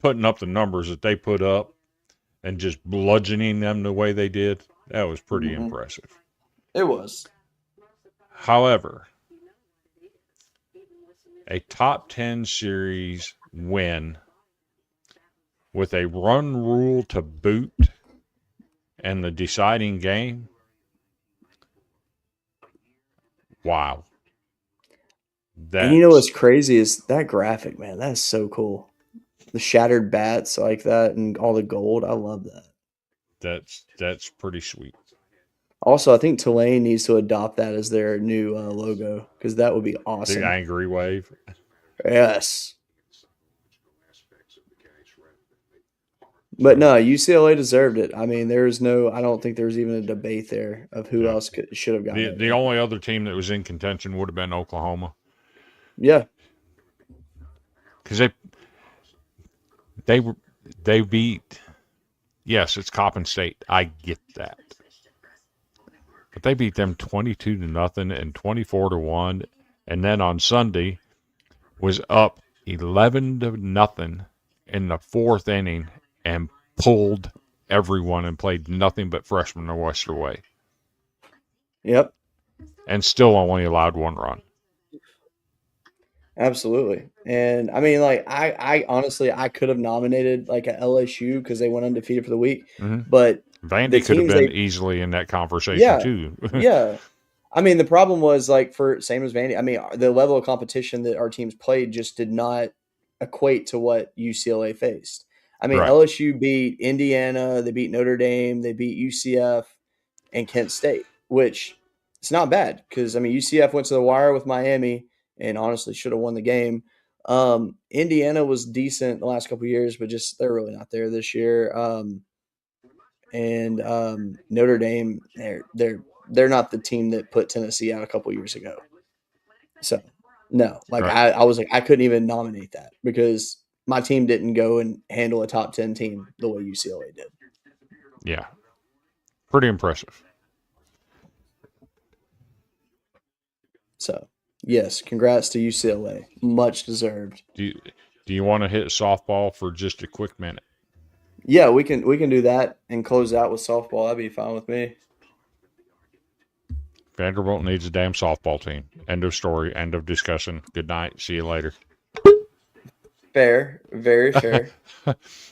putting up the numbers that they put up and just bludgeoning them the way they did, that was pretty impressive. It was. However, a top 10 series win with a run rule to boot and the deciding game, wow. And you know what's crazy is that graphic, man. That is so cool. The shattered bats like that and all the gold. I love that. That's pretty sweet. Also, I think Tulane needs to adopt that as their new logo because that would be awesome. The angry wave. Yes. But no, UCLA deserved it. I mean, I don't think there's even a debate there of who else should have gotten it. The only other team that was in contention would have been Oklahoma. Yeah. Because they beat, yes, it's Coppin State. I get that. But they beat them 22-0 and 24-1. And then on Sunday was up 11-0 in the 4th inning and pulled everyone and played nothing but freshmen the Western way. Yep. And still only allowed 1 run. Absolutely. And I mean, like, I honestly, I could have nominated like a LSU because they went undefeated for the week. Mm-hmm. But the Vandy could have teams been they easily in that conversation yeah, too. yeah. I mean, the problem was like for same as Vandy. I mean, the level of competition that our teams played just did not equate to what UCLA faced. I mean, Right. LSU beat Indiana, they beat Notre Dame, they beat UCF and Kent State, which it's not bad because I mean UCF went to the wire with Miami and honestly should have won the game. Indiana was decent the last couple of years, but just they're really not there this year. And Notre Dame, they're not the team that put Tennessee out a couple years ago. So no, like Right. I was like I couldn't even nominate that because my team didn't go and handle a top 10 team the way UCLA did. Yeah. Pretty impressive. So yes, congrats to UCLA, much deserved. Do you want to hit softball for just a quick minute? Yeah, we can do that and close out with softball. That'd be fine with me. Vanderbilt needs a damn softball team. End of story. End of discussion. Good night. See you later. Fair, very fair.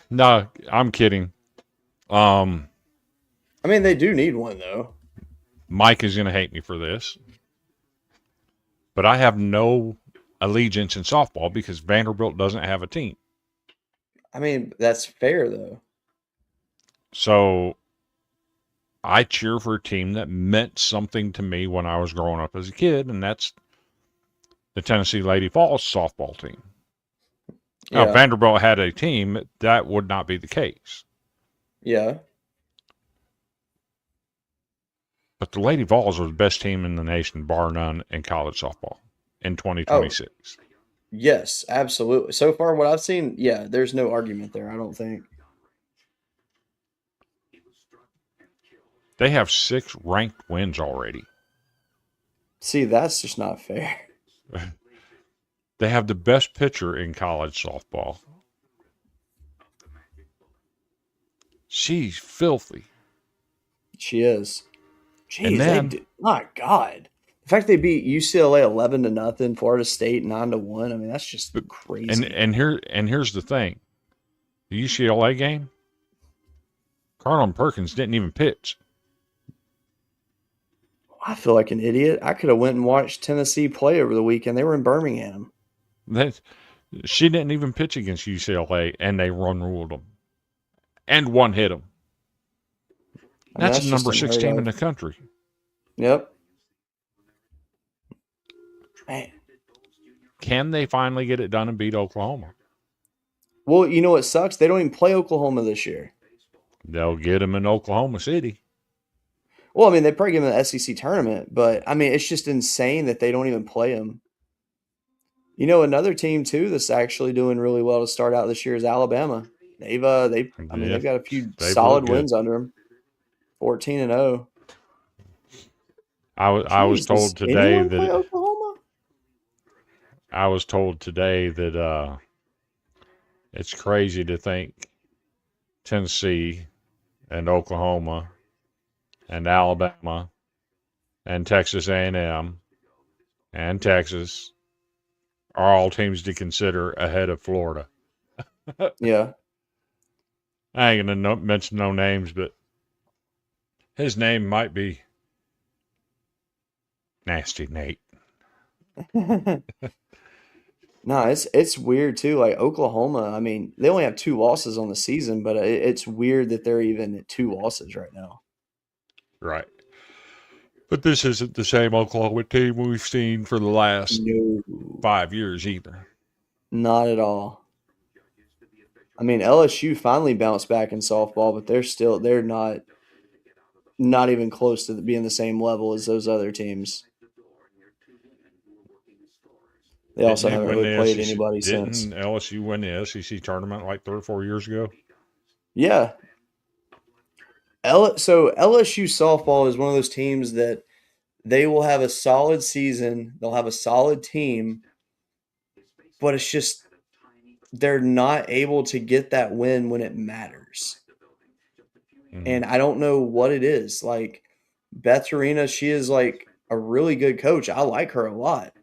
No, I'm kidding. I mean, they do need one though. Mike is going to hate me for this, but I have no allegiance in softball because Vanderbilt doesn't have a team. I mean, that's fair though. So I cheer for a team that meant something to me when I was growing up as a kid, and that's the Tennessee Lady Falls softball team. Now, Yeah, if Vanderbilt had a team, that would not be the case. yeah. But the Lady Vols are the best team in the nation, bar none, in college softball in Oh, 2026. yes, absolutely. So far, what I've seen, yeah, there's no argument there. I don't think. They have 6 ranked wins already. See, that's just not fair. They have the best pitcher in college softball. She's filthy. She is. And Jeez, they then, did. My God, the fact they beat UCLA 11-0, Florida State 9-1. I mean, that's just and crazy. here's the thing: the UCLA game, Carlin Perkins didn't even pitch. I feel like an idiot. I could have went and watched Tennessee play over the weekend. They were in Birmingham. She didn't even pitch against UCLA, and they run ruled them, and one hit them. I mean, That's that's the just number 6 unheard team in of. the country. Yep. Man. Can they finally get it done and beat Oklahoma? Well, you know what sucks? They don't even play Oklahoma this year. They'll get them in Oklahoma City. Well, I mean, they probably give them the SEC tournament, but I mean, it's just insane that they don't even play them. You know, another team too that's actually doing really well to start out this year is Alabama. I mean, Yeah, they've got a few they've looked solid good. wins under them. 14-0. I was Jeez, told does today anyone play that Oklahoma? it's crazy to think Tennessee and Oklahoma and Alabama and Texas A&M and Texas are all teams to consider ahead of Florida. Yeah. I ain't gonna mention no names, but his name might be Nasty Nate. No, it's weird too. Like Oklahoma, I mean, they only have 2 losses on the season, but it's weird that they're even at 2 losses right now. Right. But this isn't the same Oklahoma team we've seen for the last No, 5 years either. not at all. I mean, LSU finally bounced back in softball, but they're not even close to being the same level as those other teams. They Didn't also they haven't win really the played SEC? anybody since. Didn't LSU win the SEC tournament like 3 or 4 years ago? Yeah. So LSU softball is one of those teams that they will have a solid season. They'll have a solid team, but it's just they're not able to get that win when it matters. Mm-hmm. And I don't know what it is. Like Beth Torina, she is like a really good coach. I like her a lot.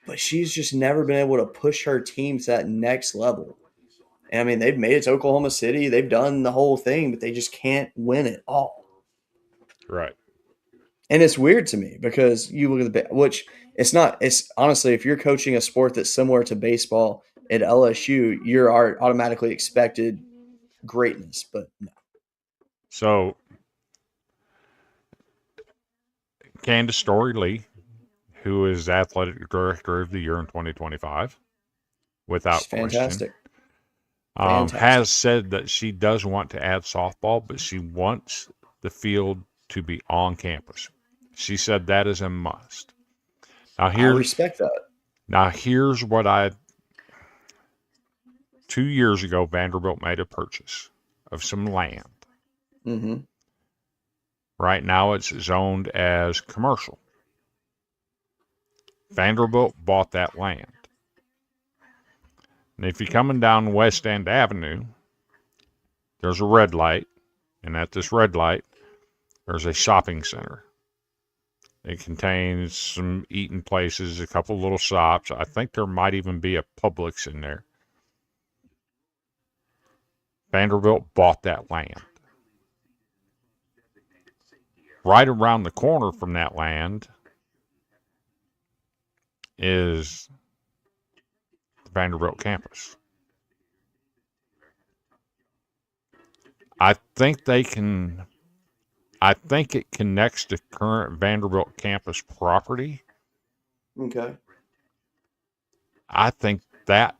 But she's just never been able to push her team to that next level. And I mean, they've made it to Oklahoma City. They've done the whole thing, but they just can't win it all. Right. And it's weird to me because you look at which it's not. It's honestly, if you're coaching a sport that's similar to baseball at LSU, you're automatically expected greatness. But no. So, Candace Story Lee, who is Athletic Director of the Year in 2025, She's without question, fantastic. Fantastic. has said that she does want to add softball, but she wants the field to be on campus. She said that is a must. Now I respect that. here's what 2 years ago, Vanderbilt made a purchase of some land. Mm-hmm. Right now it's zoned as commercial. Vanderbilt bought that land. And if you're coming down West End Avenue, there's a red light, and at this red light, there's a shopping center. It contains some eating places, a couple little shops. I think there might even be a Publix in there. Vanderbilt bought that land. Right around the corner from that land is the Vanderbilt campus. I think it connects to current Vanderbilt campus property. Okay. I think that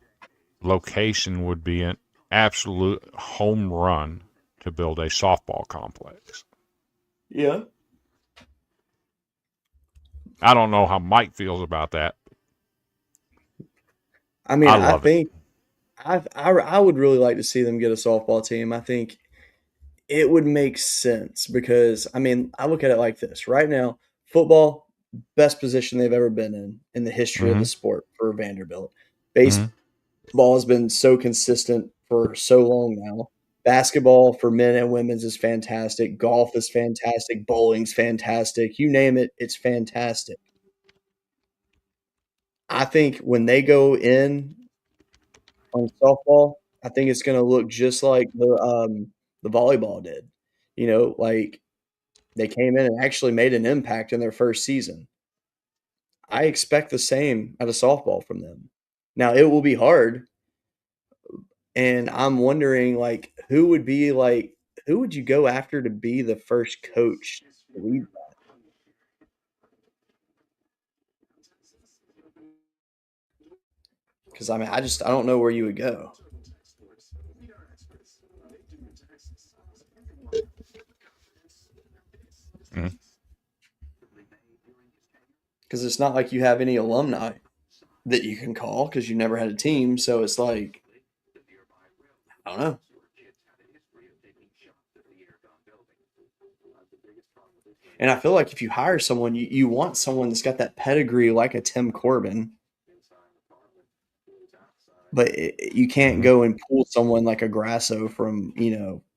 location would be an absolute home run to build a softball complex. Yeah. I don't know how Mike feels about that. I mean, I love think I would really like to see them get a softball team. I think it would make sense because, I mean, I look at it like this. Right now, football, best position they've ever been in the history of the sport for Vanderbilt. Baseball has been so consistent for so long now. Basketball for men and women's is fantastic. Golf is fantastic. Bowling's fantastic. You name it, it's fantastic. I think when they go in on softball, I think it's going to look just like the volleyball did. You know, like they came in and actually made an impact in their first season. I expect the same out of softball from them. Now it will be hard, and I'm wondering like who would you go after to be the first coach to lead that? Because I mean, I don't know where you would go. Mhm. Because it's not like you have any alumni that you can call because you never had a team. So it's like, I don't know. And I feel like if you hire someone, you want someone that's got that pedigree like a Tim Corbin. But you can't go and pull someone like a Grasso from,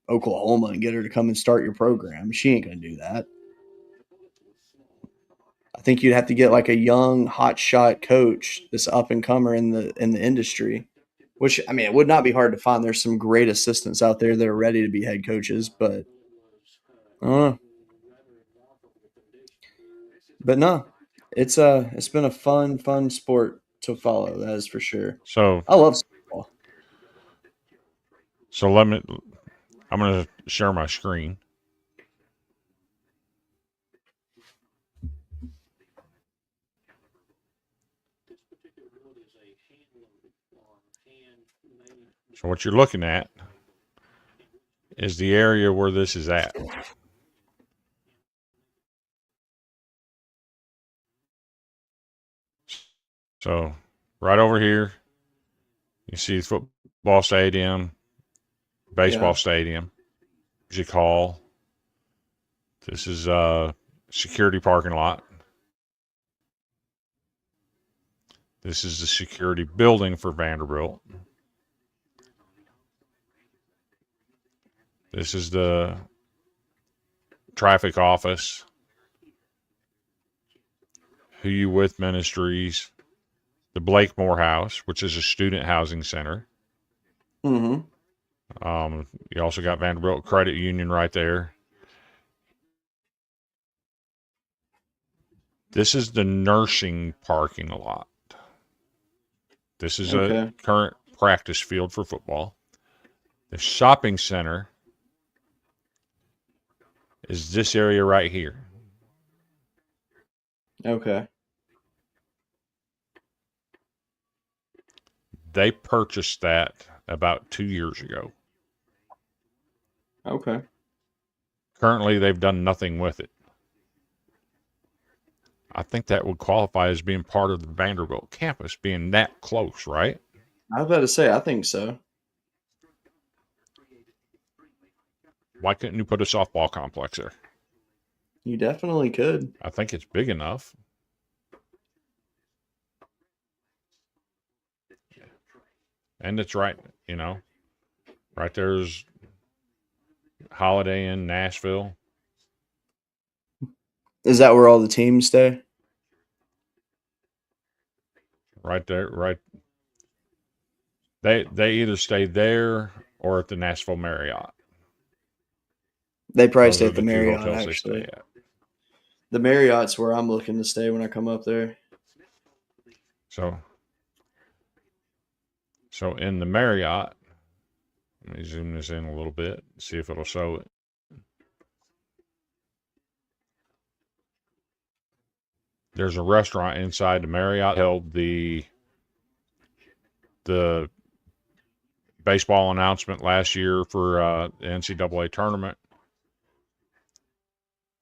Oklahoma and get her to come and start your program. She ain't going to do that. I think you'd have to get like a young hotshot coach that's up and comer in the industry. Which I mean, it would not be hard to find. There's some great assistants out there that are ready to be head coaches, but I don't know. But no, it's been a fun sport to follow. That is for sure. So I love football. I'm going to share my screen. So what you're looking at is the area where this is at. So right over here, you see the football stadium, baseball stadium, music hall. This is a security parking lot. This is the security building for Vanderbilt. This is the traffic office. Who You With Ministries. The Blakemore House, which is a student housing center. Mm-hmm. You also got Vanderbilt Credit Union right there. This is the nursing parking lot. This is a Okay. current practice field for football. The shopping center is this area right here. Okay. They purchased that about 2 years ago. Okay. Currently, they've done nothing with it. I think that would qualify as being part of the Vanderbilt campus, being that close, right? I was about to say, I think so. Why couldn't you put a softball complex there? You definitely could. I think it's big enough. And it's right, right there's Holiday Inn, Nashville. Is that where all the teams stay? Right there, right. They either stay there or at the Nashville Marriott. They probably Those stay are at the the two Marriott, hotels they actually. stay at. The Marriott's where I'm looking to stay when I come up there. So in the Marriott, let me zoom this in a little bit, see if it'll show it. There's a restaurant inside the Marriott. Held the baseball announcement last year for the NCAA tournament.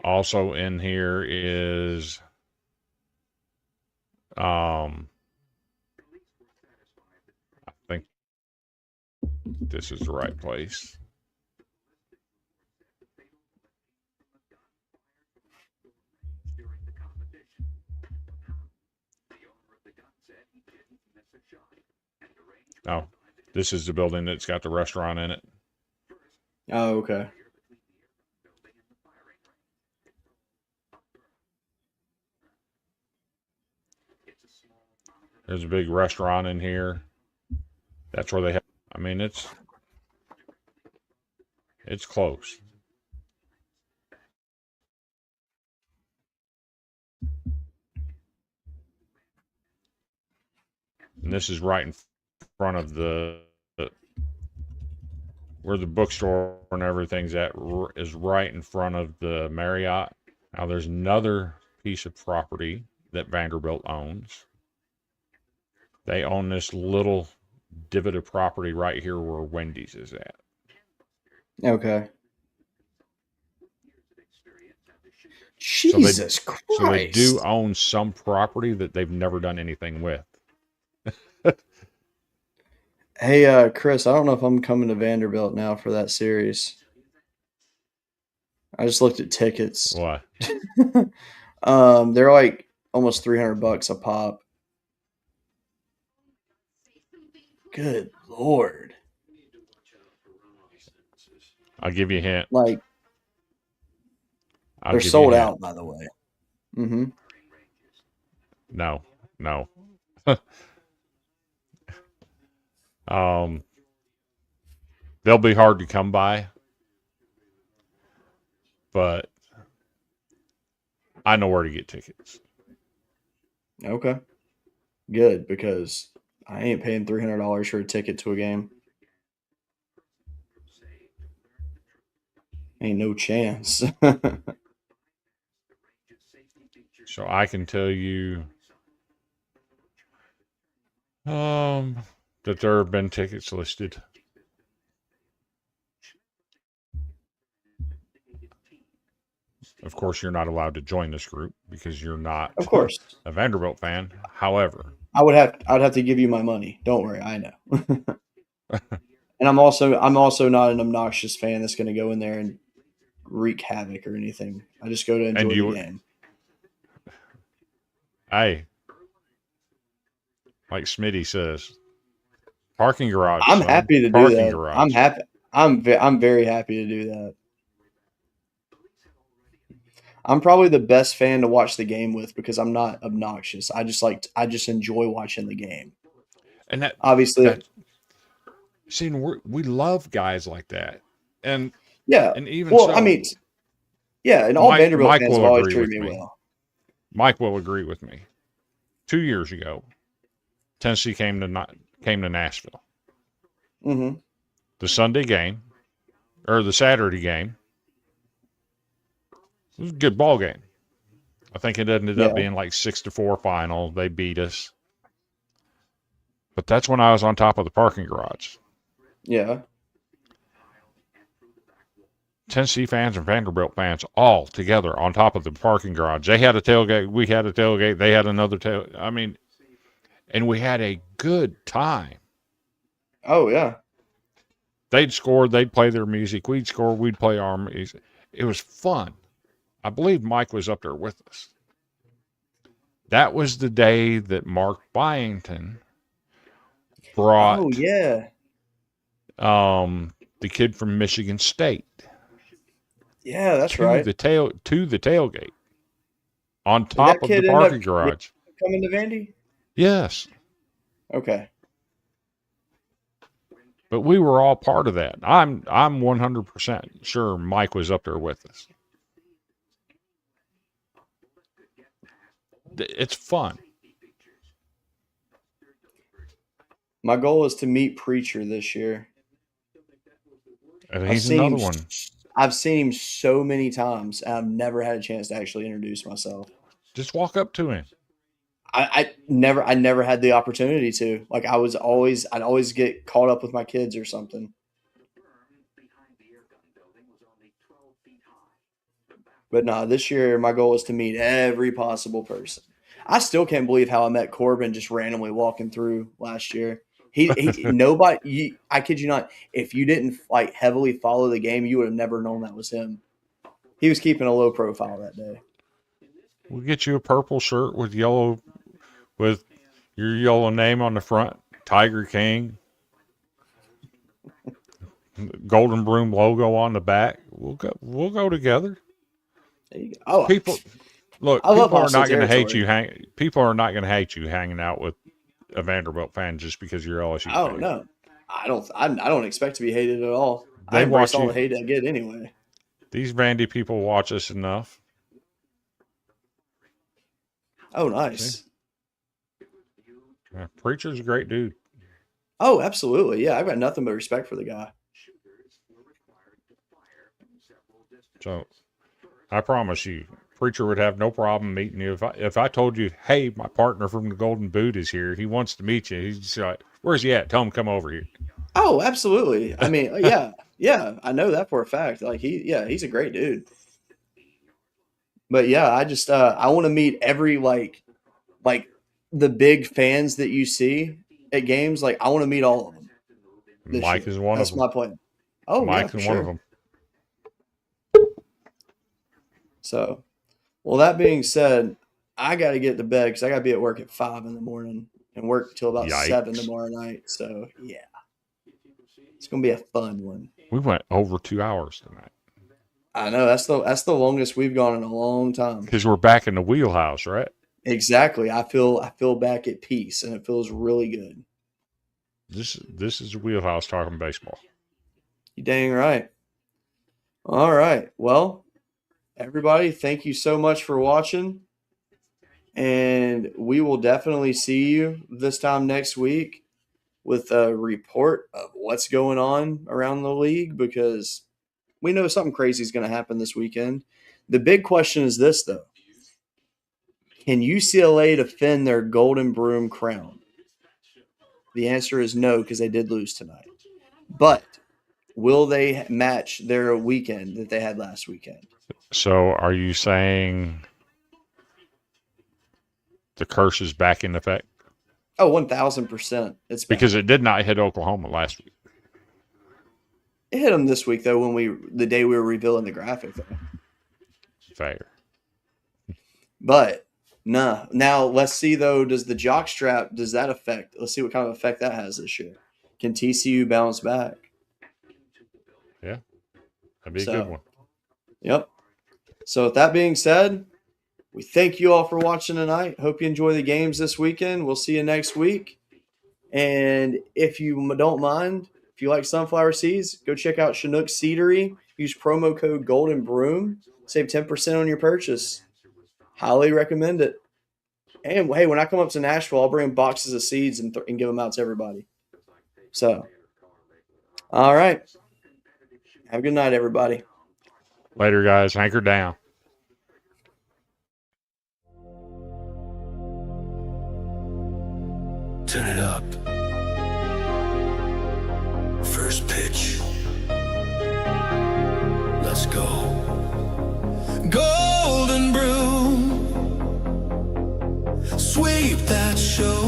Also in here is I think this is the right place. Oh, this is the building that's got the restaurant in it. Oh, okay. There's a big restaurant in here. That's where they have. I mean, it's close. And this is right in front of where the bookstore and everything's at is right in front of the Marriott. Now there's another piece of property that Vanderbilt owns. They own this little divot of property right here where Wendy's is at. Okay. Jesus Christ. So they do own some property that they've never done anything with. Hey, Chris, I don't know if I'm coming to Vanderbilt now for that series. I just looked at tickets. Why? They're like almost $300 a pop. Good Lord. I'll give you a hint. Like, they're sold out, by the way. Mm-hmm. No. They'll be hard to come by, but I know where to get tickets. Okay. Good, because I ain't paying $300 for a ticket to a game. Ain't no chance. So I can tell you that there have been tickets listed. Of course, you're not allowed to join this group because you're not, of course, a Vanderbilt fan. However, I'd have to give you my money. Don't worry, I know. And I'm also not an obnoxious fan that's going to go in there and wreak havoc or anything. I just go to enjoy the game. Hey, like Smitty says, parking garage. I'm happy to do that. Garage. I'm happy. I'm very happy to do that. I'm probably the best fan to watch the game with because I'm not obnoxious. I just enjoy watching the game. And that obviously See, we love guys like that, and Yeah. even Well, so, I mean, yeah, and all Vanderbilt Mike fans have will always agree treated with me me. well. Mike will agree with me. 2 years ago, Tennessee came to Nashville. Mm-hmm. The Sunday game, or the Saturday game, it was a good ball game. I think it ended up Yeah. being like 6-4 final. They beat us. But that's when I was on top of the parking garage. Yeah. Tennessee fans and Vanderbilt fans all together on top of the parking garage. They had a tailgate. We had a tailgate. They had another tailgate. I mean, and we had a good time. Oh, yeah. They'd score. They'd play their music. We'd score. We'd play our music. It was fun. I believe Mike was up there with us. That was the day that Mark Byington brought Oh, yeah. the kid from Michigan State Yeah, that's to right. the tailgate on Did top that of the kid end up parking garage. coming to Vandy? Yes, Okay. but we were all part of that. I'm 100% sure Mike was up there with us. It's fun. My goal is to meet Preacher this year. And he's another one. I've seen him so many times, and I've never had a chance to actually introduce myself. Just walk up to him. I never had the opportunity to. Like I'd always get caught up with my kids or something. But no, this year my goal is to meet every possible person. I still can't believe how I met Corbin just randomly walking through last year. Nobody. I kid you not. If you didn't like heavily follow the game, you would have never known that was him. He was keeping a low profile that day. We'll get you a purple shirt with your yellow name on the front, Tiger King, Golden Broom logo on the back. We'll go together. There you go. Oh, People are not going to hate you. People are not going to hate you hanging out with a Vanderbilt fan just because you're LSU. Oh fan. no, I don't expect to be hated at all. They I embrace watch all you. the hate I get anyway. These Vandy people watch us enough. Oh, nice. Yeah, Preacher's a great dude. Oh, absolutely. Yeah, I've got nothing but respect for the guy. So I promise you, Preacher would have no problem meeting you. If I told you, hey, my partner from the Golden Boot is here, he wants to meet you. He's just like, where's he at? Tell him to come over here. Oh, absolutely. I mean, yeah, I know that for a fact. Like he's a great dude. But yeah, I just I want to meet every like the big fans that you see at games. Like I want to meet all of them. Mike is one of them. That's my plan. Oh, Mike yeah, for is sure. one of them. So, well, that being said, I got to get to bed because I got to be at work at 5 in the morning and work till about 7 tomorrow night. So, yeah, it's gonna be a fun one. We went over 2 hours tonight. I know that's the longest we've gone in a long time. Because we're back in the wheelhouse, right? Exactly. I feel back at peace, and it feels really good. This is the wheelhouse talking baseball. You dang right. All right. Well, everybody, thank you so much for watching. And we will definitely see you this time next week with a report of what's going on around the league because we know something crazy is going to happen this weekend. The big question is this, though. Can UCLA defend their Golden Broom crown? The answer is no because they did lose tonight. But will they match their weekend that they had last weekend? So are you saying the curse is back in effect? Oh, 1,000%. It's back. Because it did not hit Oklahoma last week. It hit them this week, though, the day we were revealing the graphic, though. Fair. But, nah. Now, let's see, though, does the jockstrap, does that affect? Let's see what kind of effect that has this year. Can TCU bounce back? Yeah. That'd be a good one. Yep. So, with that being said, we thank you all for watching tonight. Hope you enjoy the games this weekend. We'll see you next week. And if you don't mind, If you like sunflower seeds, go check out Chinook Seedery. Use promo code Golden Broom. Save 10% on your purchase. Highly recommend it. And hey, when I come up to Nashville, I'll bring boxes of seeds and give them out to everybody. So, all right. Have a good night, everybody. Later, guys. Anchor down. Turn it up. First pitch. Let's go. Golden Broom. Sweep that show.